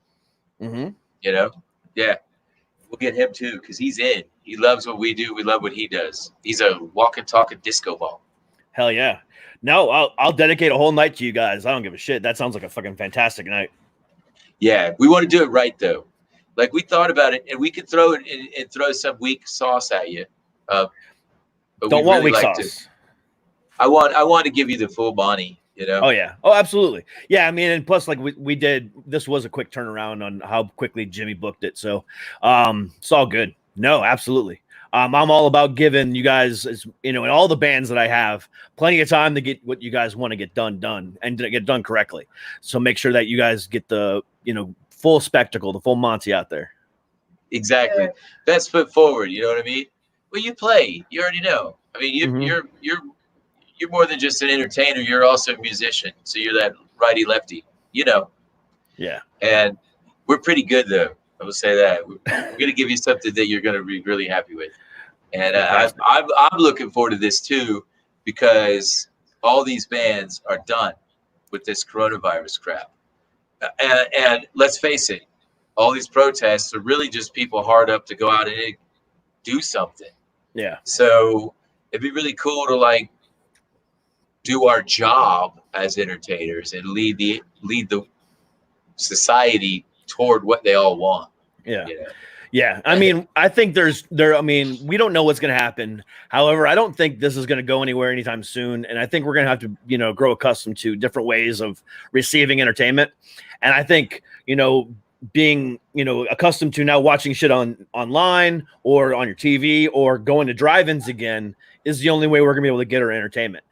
Mm-hmm. Yeah. We'll get him too because he's in. He loves what we do. We love what he does. He's a walking, talking disco ball. Hell yeah. No, I'll dedicate a whole night to you guys. I don't give a shit. That sounds like a fucking fantastic night. Yeah, we want to do it right though. Like we thought about it, and we could throw it and throw some weak sauce at you. But don't want weak sauce. I want to give you the full Bonnie. Oh yeah. Oh, absolutely. Yeah. I mean, and plus, like we did. This was a quick turnaround on how quickly Jimmy booked it. So, it's all good. No, absolutely. I'm all about giving you guys, and all the bands that I have, plenty of time to get what you guys want to get done and get done correctly. So make sure that you guys get the full spectacle, the full Monty out there. Exactly. Best foot forward. You know what I mean? Well, you play. You already know. I mean, you're more than just an entertainer. You're also a musician. So you're that righty lefty. Yeah. And we're pretty good though. I will say that we're going to give you something that you're going to be really happy with. And I'm looking forward to this too, because all these bands are done with this coronavirus crap. And let's face it, all these protests are really just people hard up to go out and do something. Yeah. So it'd be really cool to do our job as entertainers and lead the society toward what they all want. Yeah. Yeah. I mean, I think we don't know what's going to happen. However, I don't think this is going to go anywhere anytime soon. And I think we're going to have to, grow accustomed to different ways of receiving entertainment. And I think, being, accustomed to now watching shit online or on your TV or going to drive-ins again is the only way we're gonna be able to get our entertainment.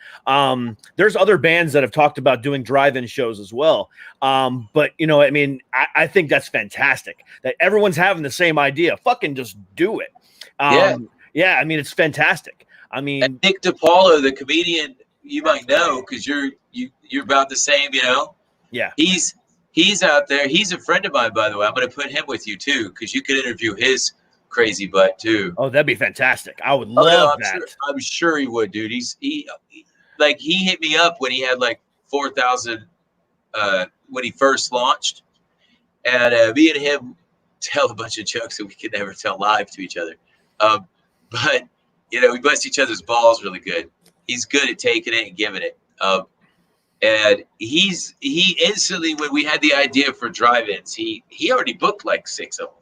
There's other bands that have talked about doing drive-in shows as well. But I think that's fantastic that everyone's having the same idea. Fucking just do it. Yeah. I mean, it's fantastic. I mean, and Nick DiPaolo, the comedian, you might know because you're about the same. Yeah. He's out there. He's a friend of mine, by the way. I'm going to put him with you too because you could interview his crazy butt too. Oh, that'd be fantastic. I would love that. I'm sure he would, dude. He hit me up when he had 4,000 when he first launched, and me and him tell a bunch of jokes that we could never tell live to each other. But we bust each other's balls really good. He's good at taking it and giving it. And he instantly, when we had the idea for drive-ins, he already booked like 6 of them.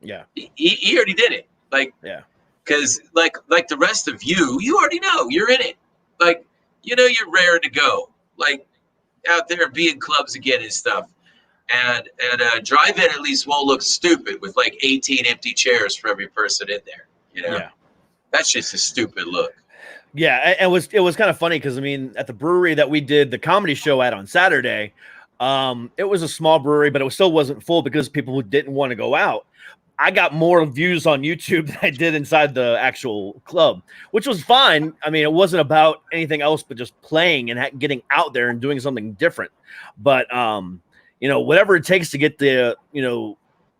Yeah. He already did it. Like, yeah. Because like the rest of you already know you're in it. Like, you're raring to go. Like, out there being clubs again and stuff. And drive-in at least won't look stupid with like 18 empty chairs for every person in there. Yeah. That's just a stupid look. Yeah, it was kind of funny because at the brewery that we did the comedy show at on Saturday, it was a small brewery, but it still wasn't full because people who didn't want to go out. I got more views on YouTube than I did inside the actual club, which was fine. It wasn't about anything else but just playing and getting out there and doing something different. But whatever it takes to get the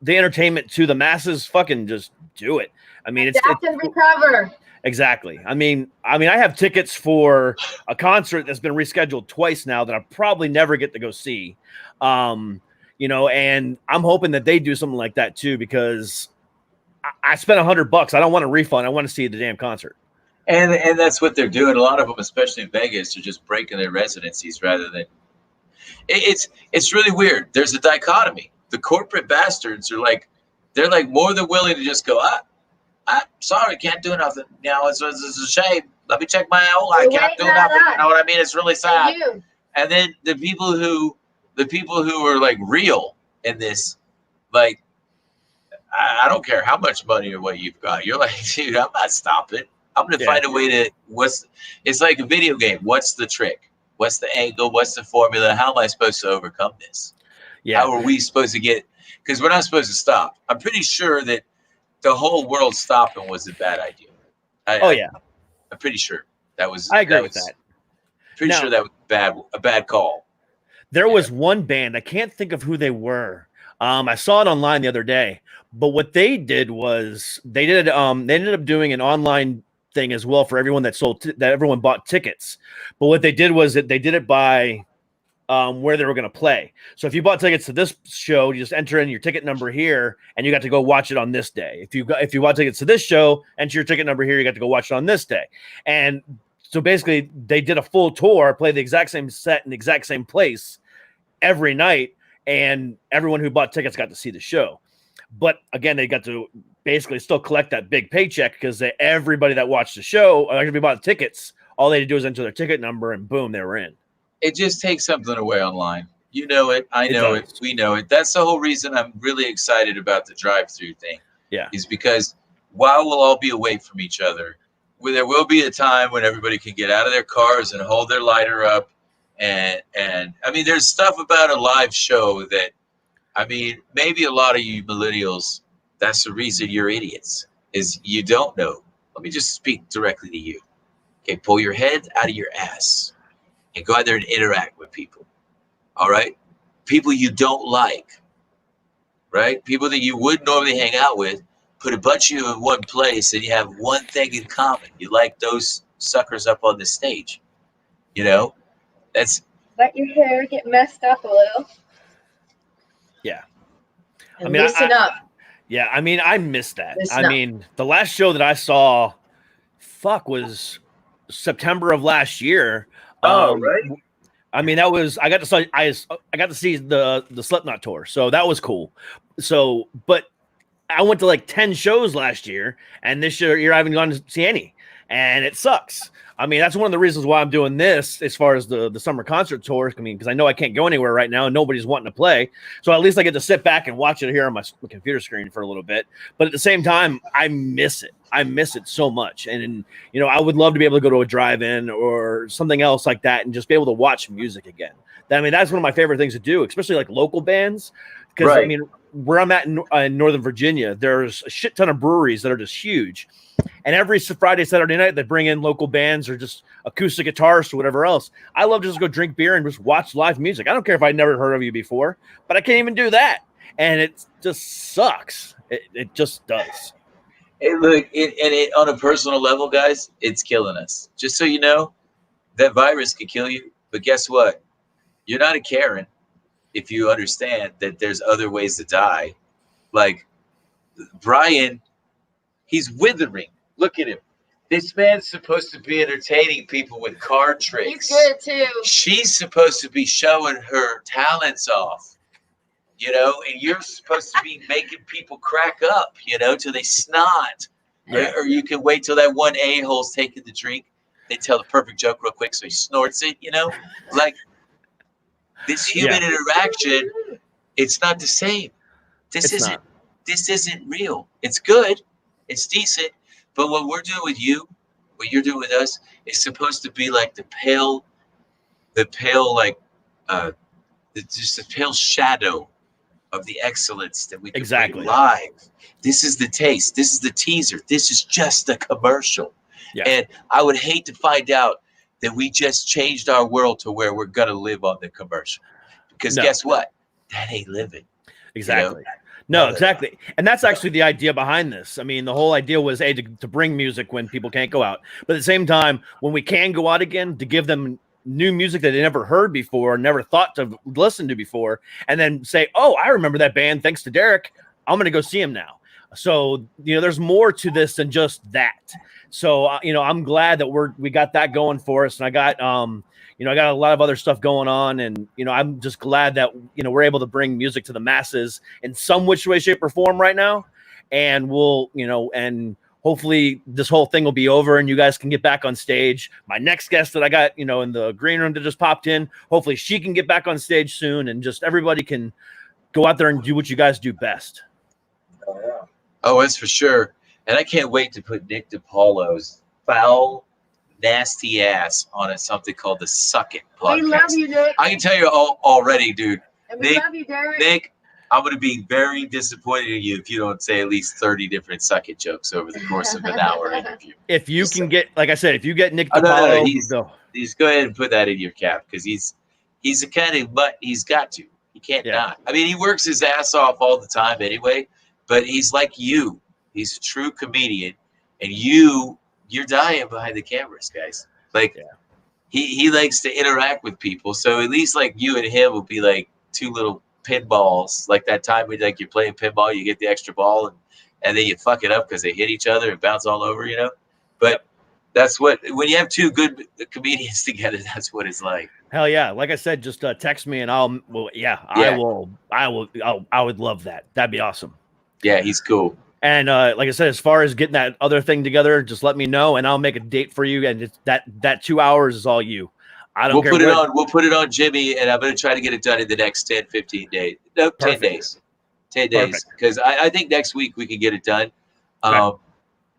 entertainment to the masses, fucking just do it. It's and recover. Exactly. I have tickets for a concert that's been rescheduled twice now that I probably never get to go see. And I'm hoping that they do something like that too, because I spent $100. I don't want a refund. I want to see the damn concert. And that's what they're doing. A lot of them, especially in Vegas, are just breaking their residencies rather than. It's really weird. There's a dichotomy. The corporate bastards are like, they're like more than willing to just go, I'm sorry, can't do nothing. It's a shame. Let me check my I can't do nothing. You know what I mean? It's really sad. And then the people who are like real in this, like, I don't care how much money or what you've got. You're like, dude, I'm not stopping. I'm going to find a way to, it's like a video game. What's the trick? What's the angle? What's the formula? How am I supposed to overcome this? Yeah. How are we supposed to get, because we're not supposed to stop. I'm pretty sure that the whole world stopping was a bad idea. I'm pretty sure that was. I agree with that. Pretty sure that was a bad call. There was one band, I can't think of who they were. I saw it online the other day, but what they did was they ended up doing an online thing as well for everyone that everyone bought tickets. But what they did was that they did it by where they were going to play. So if you bought tickets to this show, you just enter in your ticket number here and you got to go watch it on this day. If you bought tickets to this show, enter your ticket number here, you got to go watch it on this day. And so basically they did a full tour, play the exact same set in the exact same place every night, and everyone who bought tickets got to see the show. But again, they got to basically still collect that big paycheck because everybody that watched the show, or everybody bought tickets, all they had to do was enter their ticket number and boom, they were in. It just takes something away online. You know it. I know it. We know it. That's the whole reason I'm really excited about the drive-through thing. Yeah. Is because while we'll all be away from each other, there will be a time when everybody can get out of their cars and hold their lighter up. And there's stuff about a live show that, maybe a lot of you millennials, that's the reason you're idiots, is you don't know. Let me just speak directly to you. Okay, pull your head out of your ass and go out there and interact with people. All right? People you don't like, right? People that you would normally hang out with, put a bunch of you in one place and you have one thing in common. You like those suckers up on the stage. That's. Let your hair get messed up a little. Yeah. And loosen up. Yeah, I missed that. The last show that I saw, was September of last year. Oh, right. That was I got to see the Slipknot tour, so that was cool. So, but I went to like 10 shows last year, and this year I haven't gone to see any, and it sucks. That's one of the reasons why I'm doing this as far as the summer concert tour. Because I know I can't go anywhere right now and nobody's wanting to play. So at least I get to sit back and watch it here on my computer screen for a little bit. But at the same time, I miss it. I miss it so much. And I would love to be able to go to a drive-in or something else like that and just be able to watch music again. That's one of my favorite things to do, especially like local bands. Because, right. Where I'm at in Northern Virginia, there's a shit ton of breweries that are just huge. And every Friday, Saturday night, they bring in local bands or just acoustic guitarists or whatever else. I love to just go drink beer and just watch live music. I don't care if I'd never heard of you before, but I can't even do that. And it just sucks. It just does. Hey, look, on a personal level, guys, it's killing us. Just so you know, that virus could kill you. But guess what? You're not a Karen. if you understand that there's other ways to die. Like Brian, he's withering. Look at him. This man's supposed to be entertaining people with card tricks. He's good too. She's supposed to be showing her talents off, you know, and you're supposed to be making people crack up, you know, till they snot. Yeah. Or you can wait till that one a-hole's taking the drink. They tell the perfect joke real quick, so he snorts it, you know? Like, this human interaction, it's not the same. This isn't real. It's good. It's decent. But what we're doing with you, what you're doing with us, is supposed to be like the pale shadow of the excellence that we can bring live. This is the taste. This is the teaser. This is just a commercial. Yeah. And I would hate to find out that we just changed our world to where we're going to live on the commercial. Because guess what? That ain't living. Exactly. You know? No, exactly. And that's actually the idea behind this. I mean, the whole idea was to bring music when people can't go out. But at the same time, when we can go out again, to give them new music that they never heard before, never thought to listen to before, and then say, oh, I remember that band. Thanks to Derek. I'm going to go see him now. So, you know, there's more to this than just that. So, you know, I'm glad that we got that going for us. And I got, you know, I got a lot of other stuff going on, and, you know, I'm just glad that, you know, we're able to bring music to the masses in some which way, shape, or form right now. And we'll, you know, and hopefully this whole thing will be over and you guys can get back on stage. My next guest that I got, you know, in the green room that just popped in, hopefully she can get back on stage soon, and just everybody can go out there and do what you guys do best. Oh, that's for sure. And I can't wait to put Nick DiPaolo's foul, nasty ass on something called the Suck It podcast. We love you, Nick. I can tell you already, dude. And we love you, Derek. Nick, I'm going to be very disappointed in you if you don't say at least 30 different Suck It jokes over the course of an hour interview. If you can get, like I said, if you get Nick DiPaolo, he's go ahead and put that in your cap, because he's the kind of, but he's got to. He can't not. I mean, he works his ass off all the time anyway, but he's like you. He's a true comedian, and you're dying behind the cameras, guys. Like, he likes to interact with people, so at least like you and him will be like two little pinballs. Like that time when like you're playing pinball, you get the extra ball, and then you fuck it up because they hit each other and bounce all over, you know. But that's what, when you have two good comedians together, that's what it's like. Hell yeah! Like I said, just text me and I would love that. That'd be awesome. Yeah, he's cool. And like I said, as far as getting that other thing together, just let me know, and I'll make a date for you. And it's that 2 hours is all you. I don't care. We'll put it on Jimmy, and I'm going to try to get it done in the next 10, 15 days. No, 10 days. 10 days. Because I think next week we can get it done. Okay.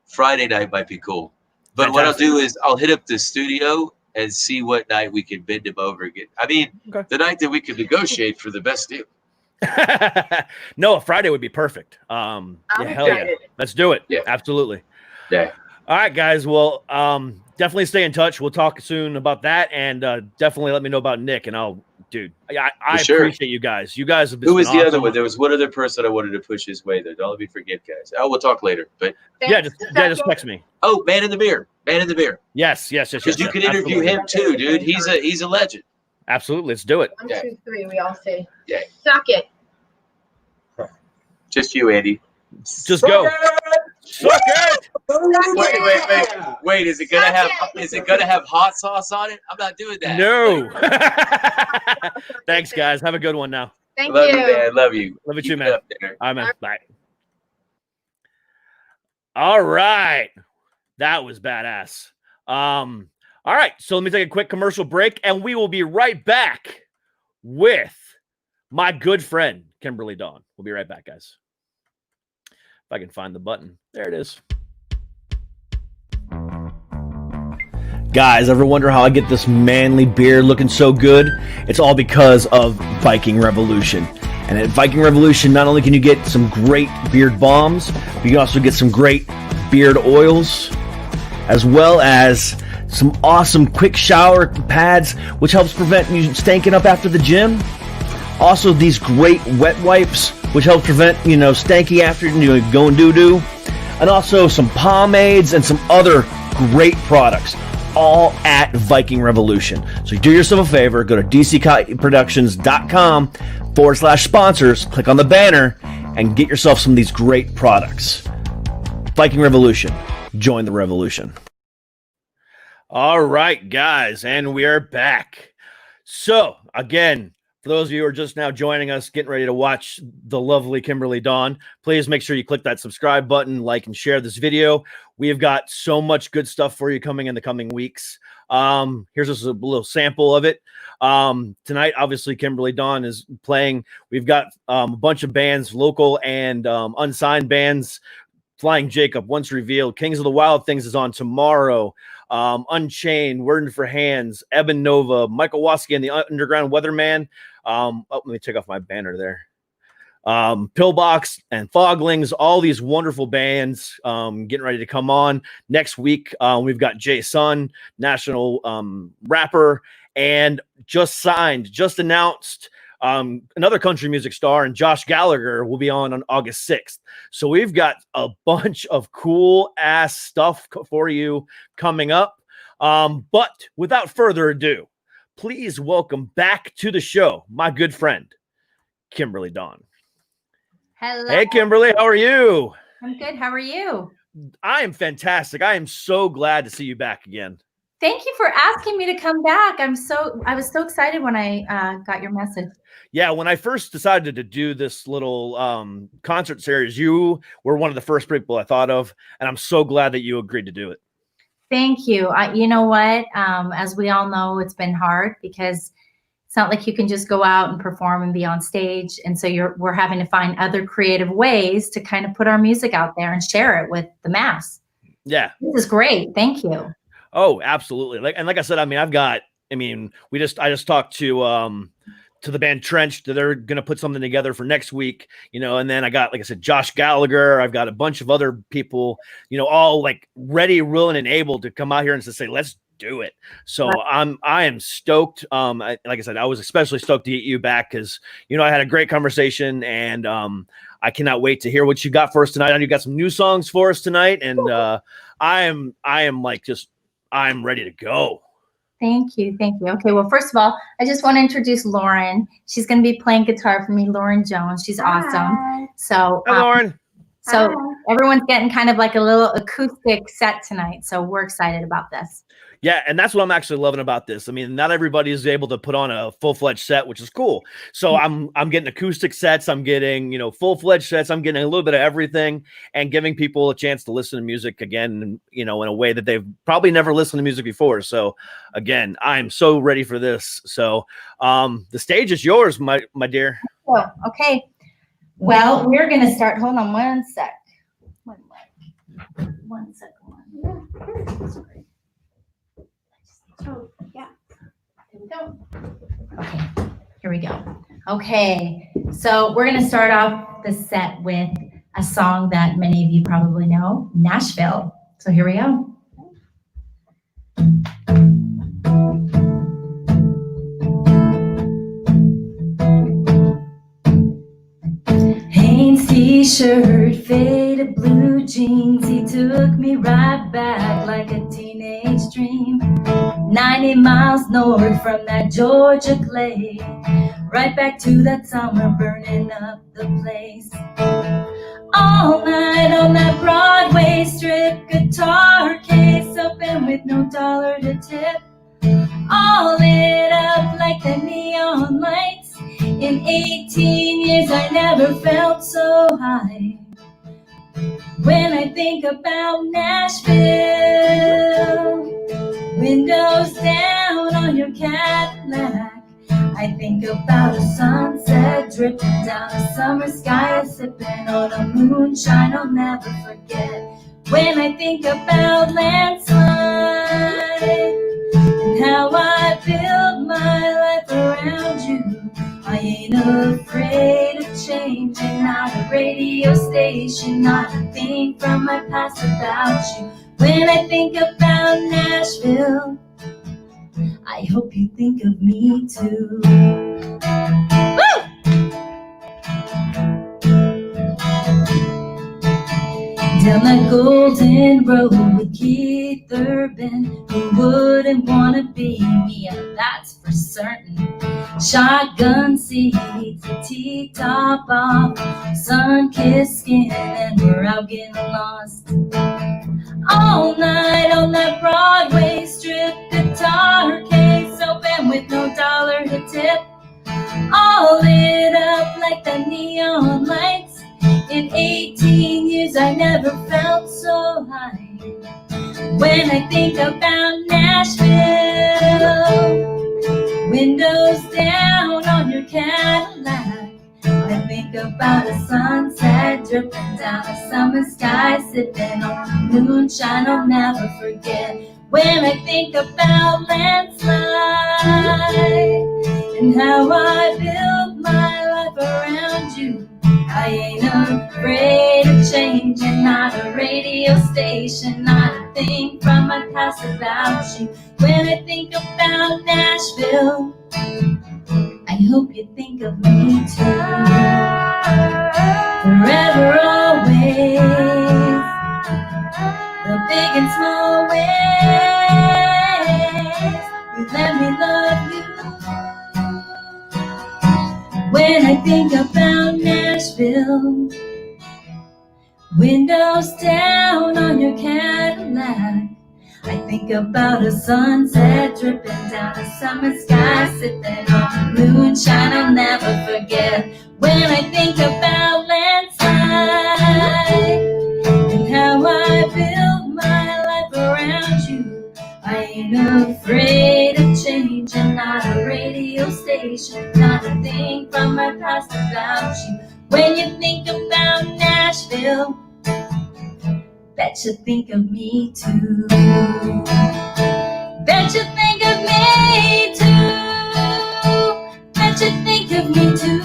Friday night might be cool. But what I'll do is I'll hit up the studio and see what night we can bend him over again. I mean, the night that we can negotiate for the best deal. No, Friday would be perfect. Hell yeah. Let's do it. Yeah. Absolutely. Yeah. All right, guys. Well, definitely stay in touch. We'll talk soon about that, and definitely let me know about Nick. And I appreciate you guys. You guys have been. Who was the other one? There was one other person I wanted to push his way there. Don't let me forget, guys. Oh, we'll talk later. But just text me. Oh, Man in the Mirror. Yes. Because you can interview him too, dude. He's a legend. Absolutely. Let's do it. 1, 2, 3. We all say. Yeah. Suck it. Just you, Andy. Just go. Suck it. Wait. Is it gonna have hot sauce on it? I'm not doing that. No. Thanks, guys. Have a good one now. Thank you. You, man. Love you. Love you too, man. All right, man. Bye. All right. That was badass. All right. So let me take a quick commercial break, and we will be right back with my good friend, Kimberly Dawn. We'll be right back, guys. If I can find the button. There it is. Guys, ever wonder how I get this manly beard looking so good? It's all because of Viking Revolution. And at Viking Revolution, not only can you get some great beard balms, but you can also get some great beard oils, as well as some awesome quick shower pads, which helps prevent you stanking up after the gym. Also, these great wet wipes, which help prevent, stanky after going doo-doo. And also some pomades and some other great products, all at Viking Revolution. So do yourself a favor, go to dcproductions.com, /sponsors, click on the banner, and get yourself some of these great products. Viking Revolution. Join the revolution. All right, guys, and we are back. So, again, for those of you who are just now joining us, getting ready to watch the lovely Kimberly Dawn, please make sure you click that subscribe button, like, and share this video. We have got so much good stuff for you coming in the coming weeks. Here's just a little sample of it. Tonight, obviously, Kimberly Dawn is playing. We've got a bunch of bands, local and unsigned bands. Flying Jacob, Once Revealed, Kings of the Wild Things is on tomorrow. Unchained, Word for Hands, Eben Nova, Michael Waski and the Underground Weatherman. Let me take off my banner there. Pillbox and Foglings, all these wonderful bands getting ready to come on. Next week, we've got Jay Sun, national rapper, and just signed, just announced, another country music star, and Josh Gallagher will be on August 6th. So we've got a bunch of cool ass stuff for you coming up. But without further ado, please welcome back to the show my good friend, Kimberly Dawn. Hello. Hey, Kimberly, how are you? I'm good. How are you? I am fantastic. I am so glad to see you back again. Thank you for asking me to come back. I was so excited when I got your message. Yeah, when I first decided to do this little concert series, you were one of the first people I thought of, and I'm so glad that you agreed to do it. Thank you. You know what? As we all know, it's been hard because it's not like you can just go out and perform and be on stage. And so we're having to find other creative ways to kind of put our music out there and share it with the mass. Yeah. This is great. Thank you. Oh, absolutely. Like I said, I just talked to the band Trench that they're going to put something together for next week, and then I got, like I said, Josh Gallagher. I've got a bunch of other people, all like ready, willing, and able to come out here and to say, let's do it. So I am stoked. Like I said, I was especially stoked to get you back because, I had a great conversation, and I cannot wait to hear what you got for us tonight. I know you got some new songs for us tonight, and I'm ready to go. Thank you. Thank you. Okay. Well, first of all, I just want to introduce Lauren. She's going to be playing guitar for me, Lauren Jones. She's awesome. So, Hi, Lauren. So everyone's getting kind of like a little acoustic set tonight. So we're excited about this. Yeah, and that's what I'm actually loving about this. I mean, not everybody is able to put on a full-fledged set, which is cool. So I'm getting acoustic sets, I'm getting, full-fledged sets, I'm getting a little bit of everything, and giving people a chance to listen to music again, in a way that they've probably never listened to music before. So again, I'm so ready for this. So the stage is yours, my dear. Oh, okay. Well, we're going to start. Hold on one sec. One second. Sorry. Oh, yeah. Here we go. Okay, here we go. Okay, so we're going to start off the set with a song that many of you probably know, Nashville. So here we go. Hanes t-shirt, faded blue jeans. He took me right back like a teenage dream. 90 miles north from that Georgia clay, right back to that summer burning up the place. All night on that Broadway strip, guitar case open with no dollar to tip. All lit up like the neon lights. In 18 years I never felt so high. When I think about Nashville, windows down on your Cadillac, I think about a sunset dripping down a summer sky, sipping on a moonshine I'll never forget. When I think about landslide and how I built my life around you, I ain't afraid of changing. Not a radio station, not a thing from my past about you. When I think about Nashville, I hope you think of me too. Woo! Down that golden road with Keith Urban, who wouldn't wanna be me, and that's for certain. Shotgun seats, the T-top off, sun-kissed skin, and we're out getting lost. All night on that Broadway strip, guitar case open with no dollar to tip. All lit up like the neon lights. In 18 years I never felt so high. When I think about Nashville, windows down on your Cadillac, I think about a sunset dripping down a summer sky, sipping on moonshine I'll never forget. When I think about landslide and how I built my life around you, I ain't afraid of change, and not a radio station, not a thing from my past about you. When I think about Nashville, I hope you think of me too. Forever, always, the big and small ways you let me love you. When I think about Nashville, windows down on your Cadillac, I think about a sunset dripping down a summer sky, sipping on moonshine I'll never forget. When I think about landslide and how I built my life around you, I ain't afraid of change, and not a radio station, not a thing from my past about you. When you think about Nashville, bet you think of me too. Bet you think of me too. Bet you think of me too.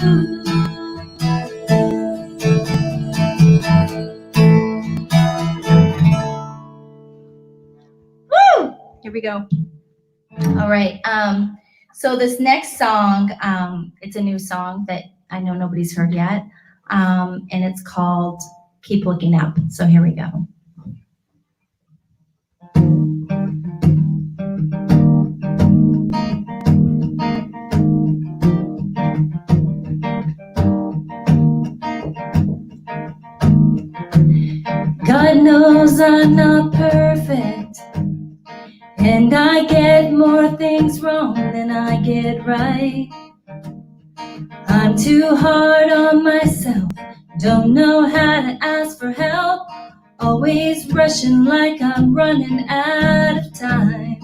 Woo! Here we go. All right. So this next song, it's a new song that I know nobody's heard yet, and it's called Keep Looking Up. So here we go. God knows I'm not perfect, and I get more things wrong than I get right. I'm too hard on myself, don't know how to ask for help, always rushing like I'm running out of time.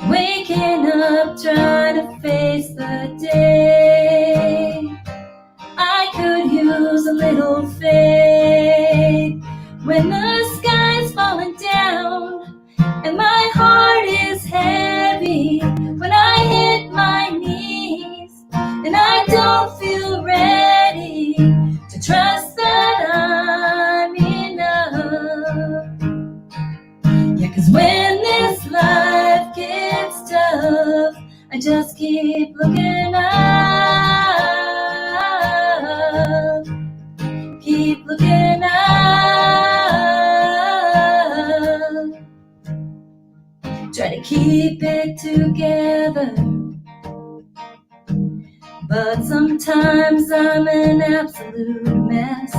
Waking up, trying to face the day. I could use a little faith when the sky's falling down and my heart is heavy. When I hit my knees and I don't feel ready to trust that I'm enough. Yeah, 'cause when this life gets tough, I just keep looking up. Keep looking up. Try to keep it together, but sometimes I'm an absolute mess.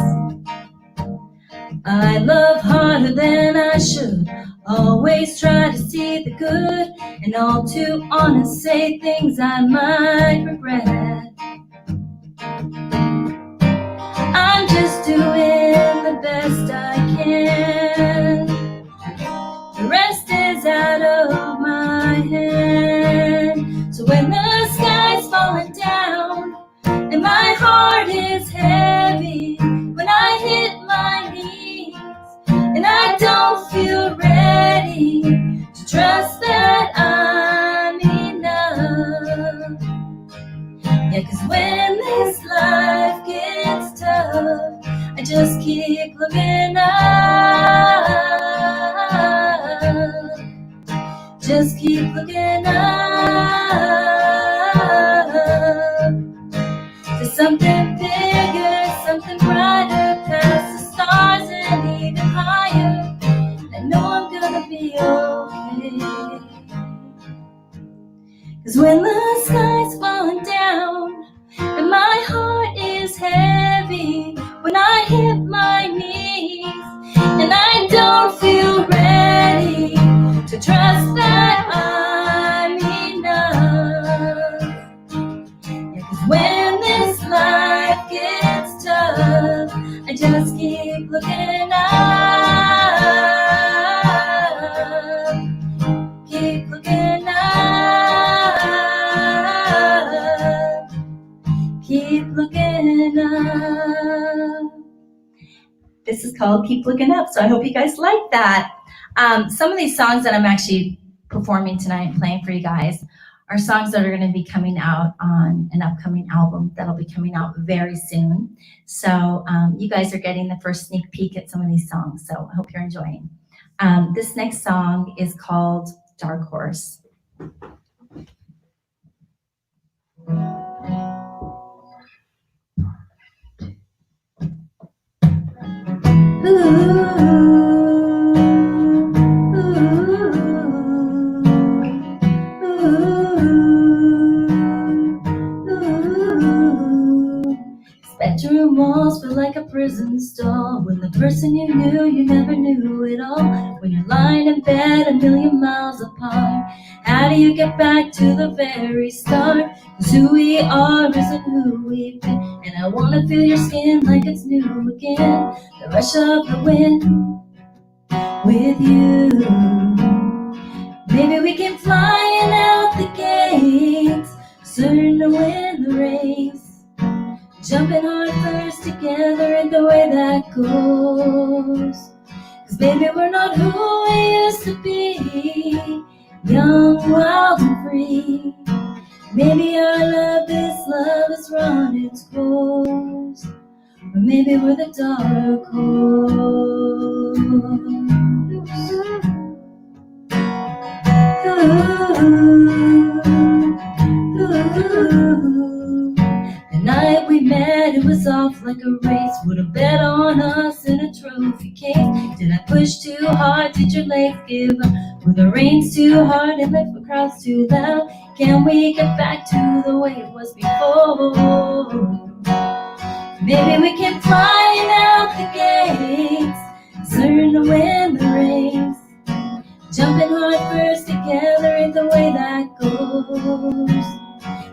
I love harder than I should, always try to see the good, and all too honest say things I might regret. I'm just doing the best I can. The rest is out of my hand. So when the sky's falling down and my heart is heavy, when I hit my knees and I don't feel ready to trust that I'm enough. Yeah, 'cause when this life gets tough, I just keep looking up. Just keep looking up to something bigger, something brighter, past the stars and even higher. I know I'm gonna be okay. This is called Keep Looking Up, so I hope you guys like that. Some of these songs that I'm actually performing tonight and playing for you guys are songs that are going to be coming out on an upcoming album that'll be coming out very soon. So you guys are getting the first sneak peek at some of these songs, so I hope you're enjoying. This next song is called Dark Horse. Bedroom walls feel like a prison stall. When the person you knew, you never knew it all. When you're lying in bed a million miles apart, how do you get back to the very start? 'Cause who we are isn't who we've been. And I wanna feel your skin like it's new again. The rush of the wind with you. Maybe we can fly out the gates, certain to win the race. Jumping hard first together in the way that goes. 'Cause baby, we're not who we used to be. Young, wild and free. Maybe our love has run its course. Or maybe we're the dark horse. The night we met, it was off like a race. Would have bet on us in a trophy case. Did I push too hard? Did your legs give up? Were the reins too hard and left the crowds too loud? Can we get back to the way it was before? Maybe we can fly out the gates, certain to win the race. Jumping hard first together in the way that goes.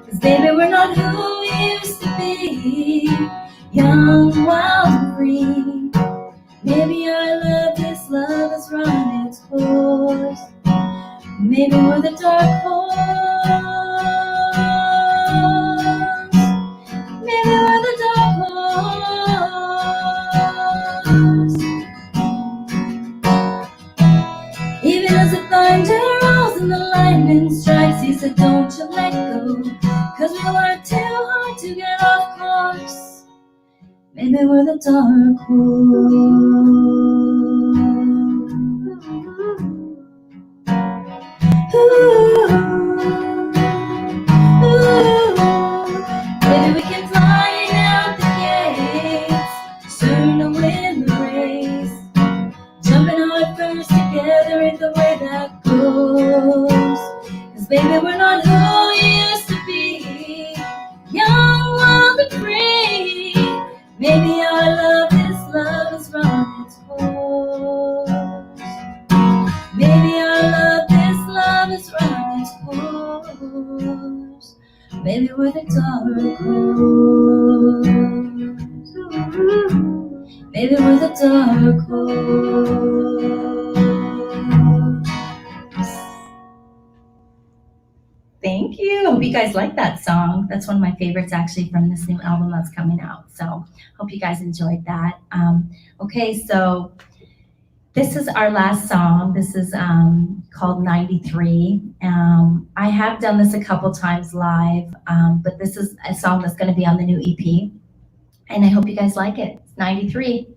'Cause baby, we're not who we used to be. Young, wild and free. Maybe our love has run its course. Maybe we're the dark horse. Maybe we're the dark horse. Even as the thunder rolls and the lightning strikes, he said, don't you let go. 'Cause we work too hard to get off course. Maybe we're the dark horse. Maybe we can fly out the gates, certain to win the race. Jumping hard first together in the way that goes. 'Cause baby, we're not who we used to be. Young, wild and free. Maybe our love has run its course. Maybe our love has run its course. Maybe we're the dark horse. Maybe we're the dark horse. Thank you. Hope you guys like that song. That's one of my favorites actually from this new album that's coming out. So hope you guys enjoyed that. Okay, so this is our last song. This is called 93. I have done this a couple times live, but this is a song that's going to be on the new EP. And I hope you guys like it. It's 93.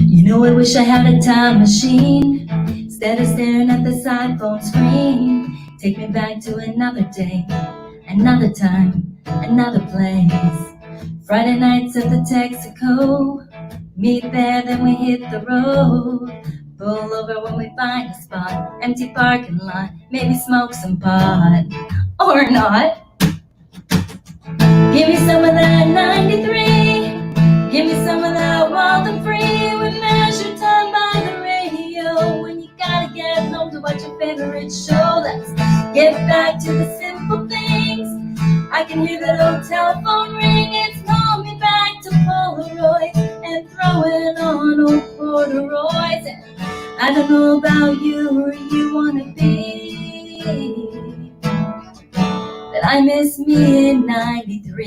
You know, I wish I had a time machine. Instead of staring at this iPhone screen, take me back to another day, another time, another place. Friday nights at the Texaco, meet there, then we hit the road. Pull over when we find a spot, empty parking lot, maybe smoke some pot, or not. Give me some of that 93, give me some of that wild and free. We measure time by the radio, when you gotta get home to watch your favorite show. Let's get back to the simple things. I can hear that old telephone ring, it's calling me back to Polaroid and throw I don't know about you, who you wanna be, but I miss me in 93.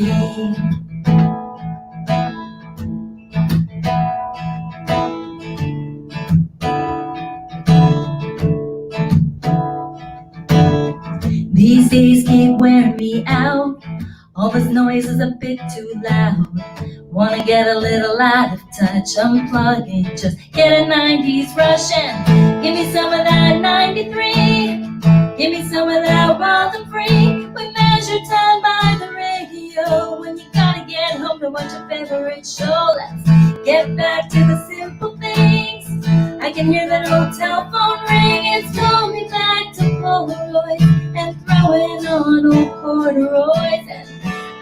These days keep wearing me out. All this noise is a bit too loud. Wanna get a little out of touch, unplug and just get a 90s rush and give me some of that 93. Give me some of that wild and free. We measure time by the radio. When you gotta get home to watch your favorite show, let's get back to the simple things. I can hear that old telephone ring. It's calling me back to Polaroid and throwing on old corduroys. And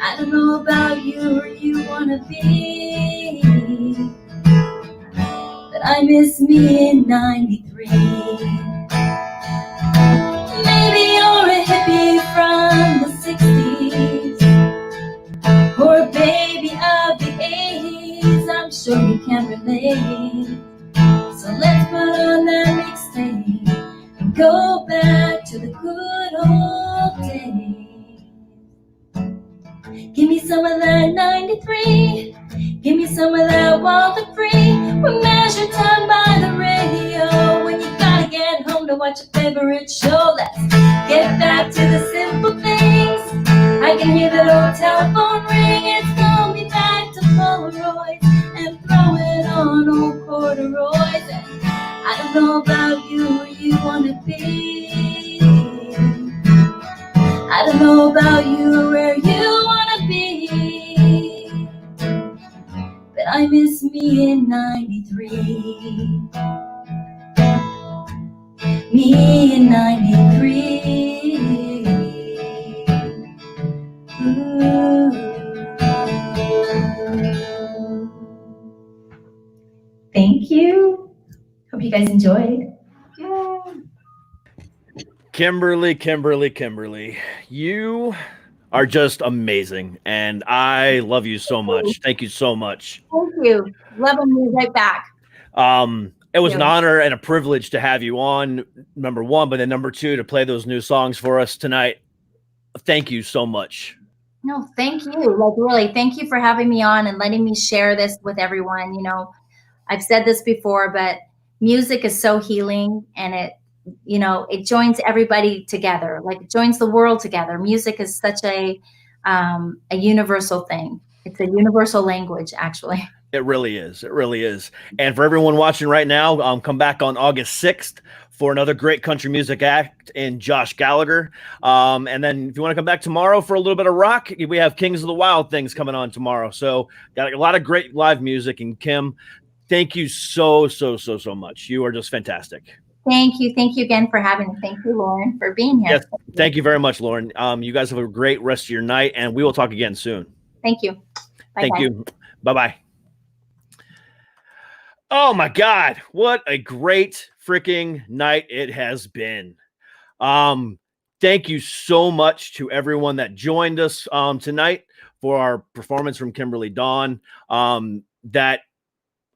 I don't know about you, or you wanna be, but I miss me in 93. Maybe you're a hippie from the 60s, or a baby of the 80s. I'm sure you can relate. So let's put on that mixtape and go back to the good old days. Give me some of that 93. Give me some of that wild and free. We measure time by the radio. When you gotta get home to watch your favorite show, let's get back to the simple things. I can hear that old telephone ring. It's calling me back to Polaroid and throwing on old corduroys. And I don't know about you, who you wanna be. I don't know about you, where you wanna be, but I miss me in 93. Me in 93. Ooh. Thank you. Hope you guys enjoyed. Kimberly, you are just amazing, and I love you so much. Thank you so much. Thank you. Loving you right back. It was an honor and a privilege to have you on, number one, but then number two, to play those new songs for us tonight. Thank you so much. No, thank you. Like, really, thank you for having me on and letting me share this with everyone. You know, I've said this before, but music is so healing, and it joins everybody together. Like, it joins the world together. Music is such a universal thing. It's a universal language, actually. It really is. It really is. And for everyone watching right now, come back on August 6th for another great country music act in Josh Gallagher. And then if you want to come back tomorrow for a little bit of rock, we have Kings of the Wild Things coming on tomorrow. So got a lot of great live music. And Kim, thank you so much. You are just fantastic. Thank you. Thank you again for having me. Thank you, Lauren, for being here. Yes, thank you very much, Lauren. You guys have a great rest of your night, and we will talk again soon. Thank you. Bye-bye. Thank you. Bye-bye. Oh my God, what a great freaking night it has been. Thank you so much to everyone that joined us tonight for our performance from Kimberly Dawn. That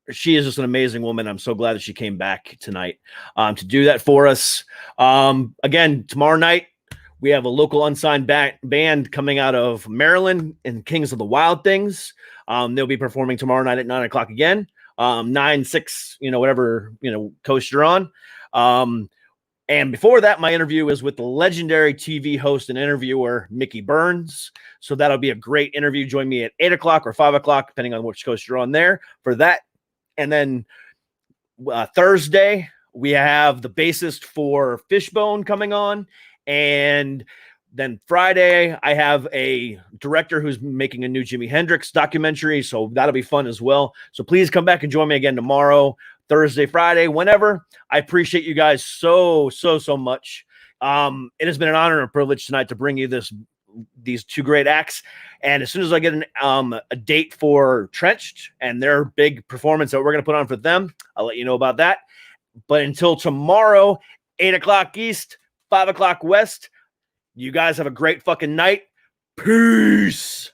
she is just an amazing woman. I'm so glad that she came back tonight to do that for us. Again, tomorrow night, we have a local unsigned band coming out of Maryland in Kings of the Wild Things. They'll be performing tomorrow night at 9 o'clock again. 9, 6, whatever, coast you're on. And before that, my interview is with the legendary TV host and interviewer, Mickey Burns. So that'll be a great interview. Join me at 8 o'clock or 5 o'clock, depending on which coast you're on there for that. And then Thursday, we have the bassist for Fishbone coming on. And then Friday, I have a director who's making a new Jimi Hendrix documentary. So that'll be fun as well. So please come back and join me again tomorrow, Thursday, Friday, whenever. I appreciate you guys so much. It has been an honor and a privilege tonight to bring you these two great acts. And as soon as I get a date for Trenched and their big performance that we're going to put on for them, I'll let you know about that. But until tomorrow, 8 o'clock East, 5 o'clock West, you guys have a great fucking night. Peace.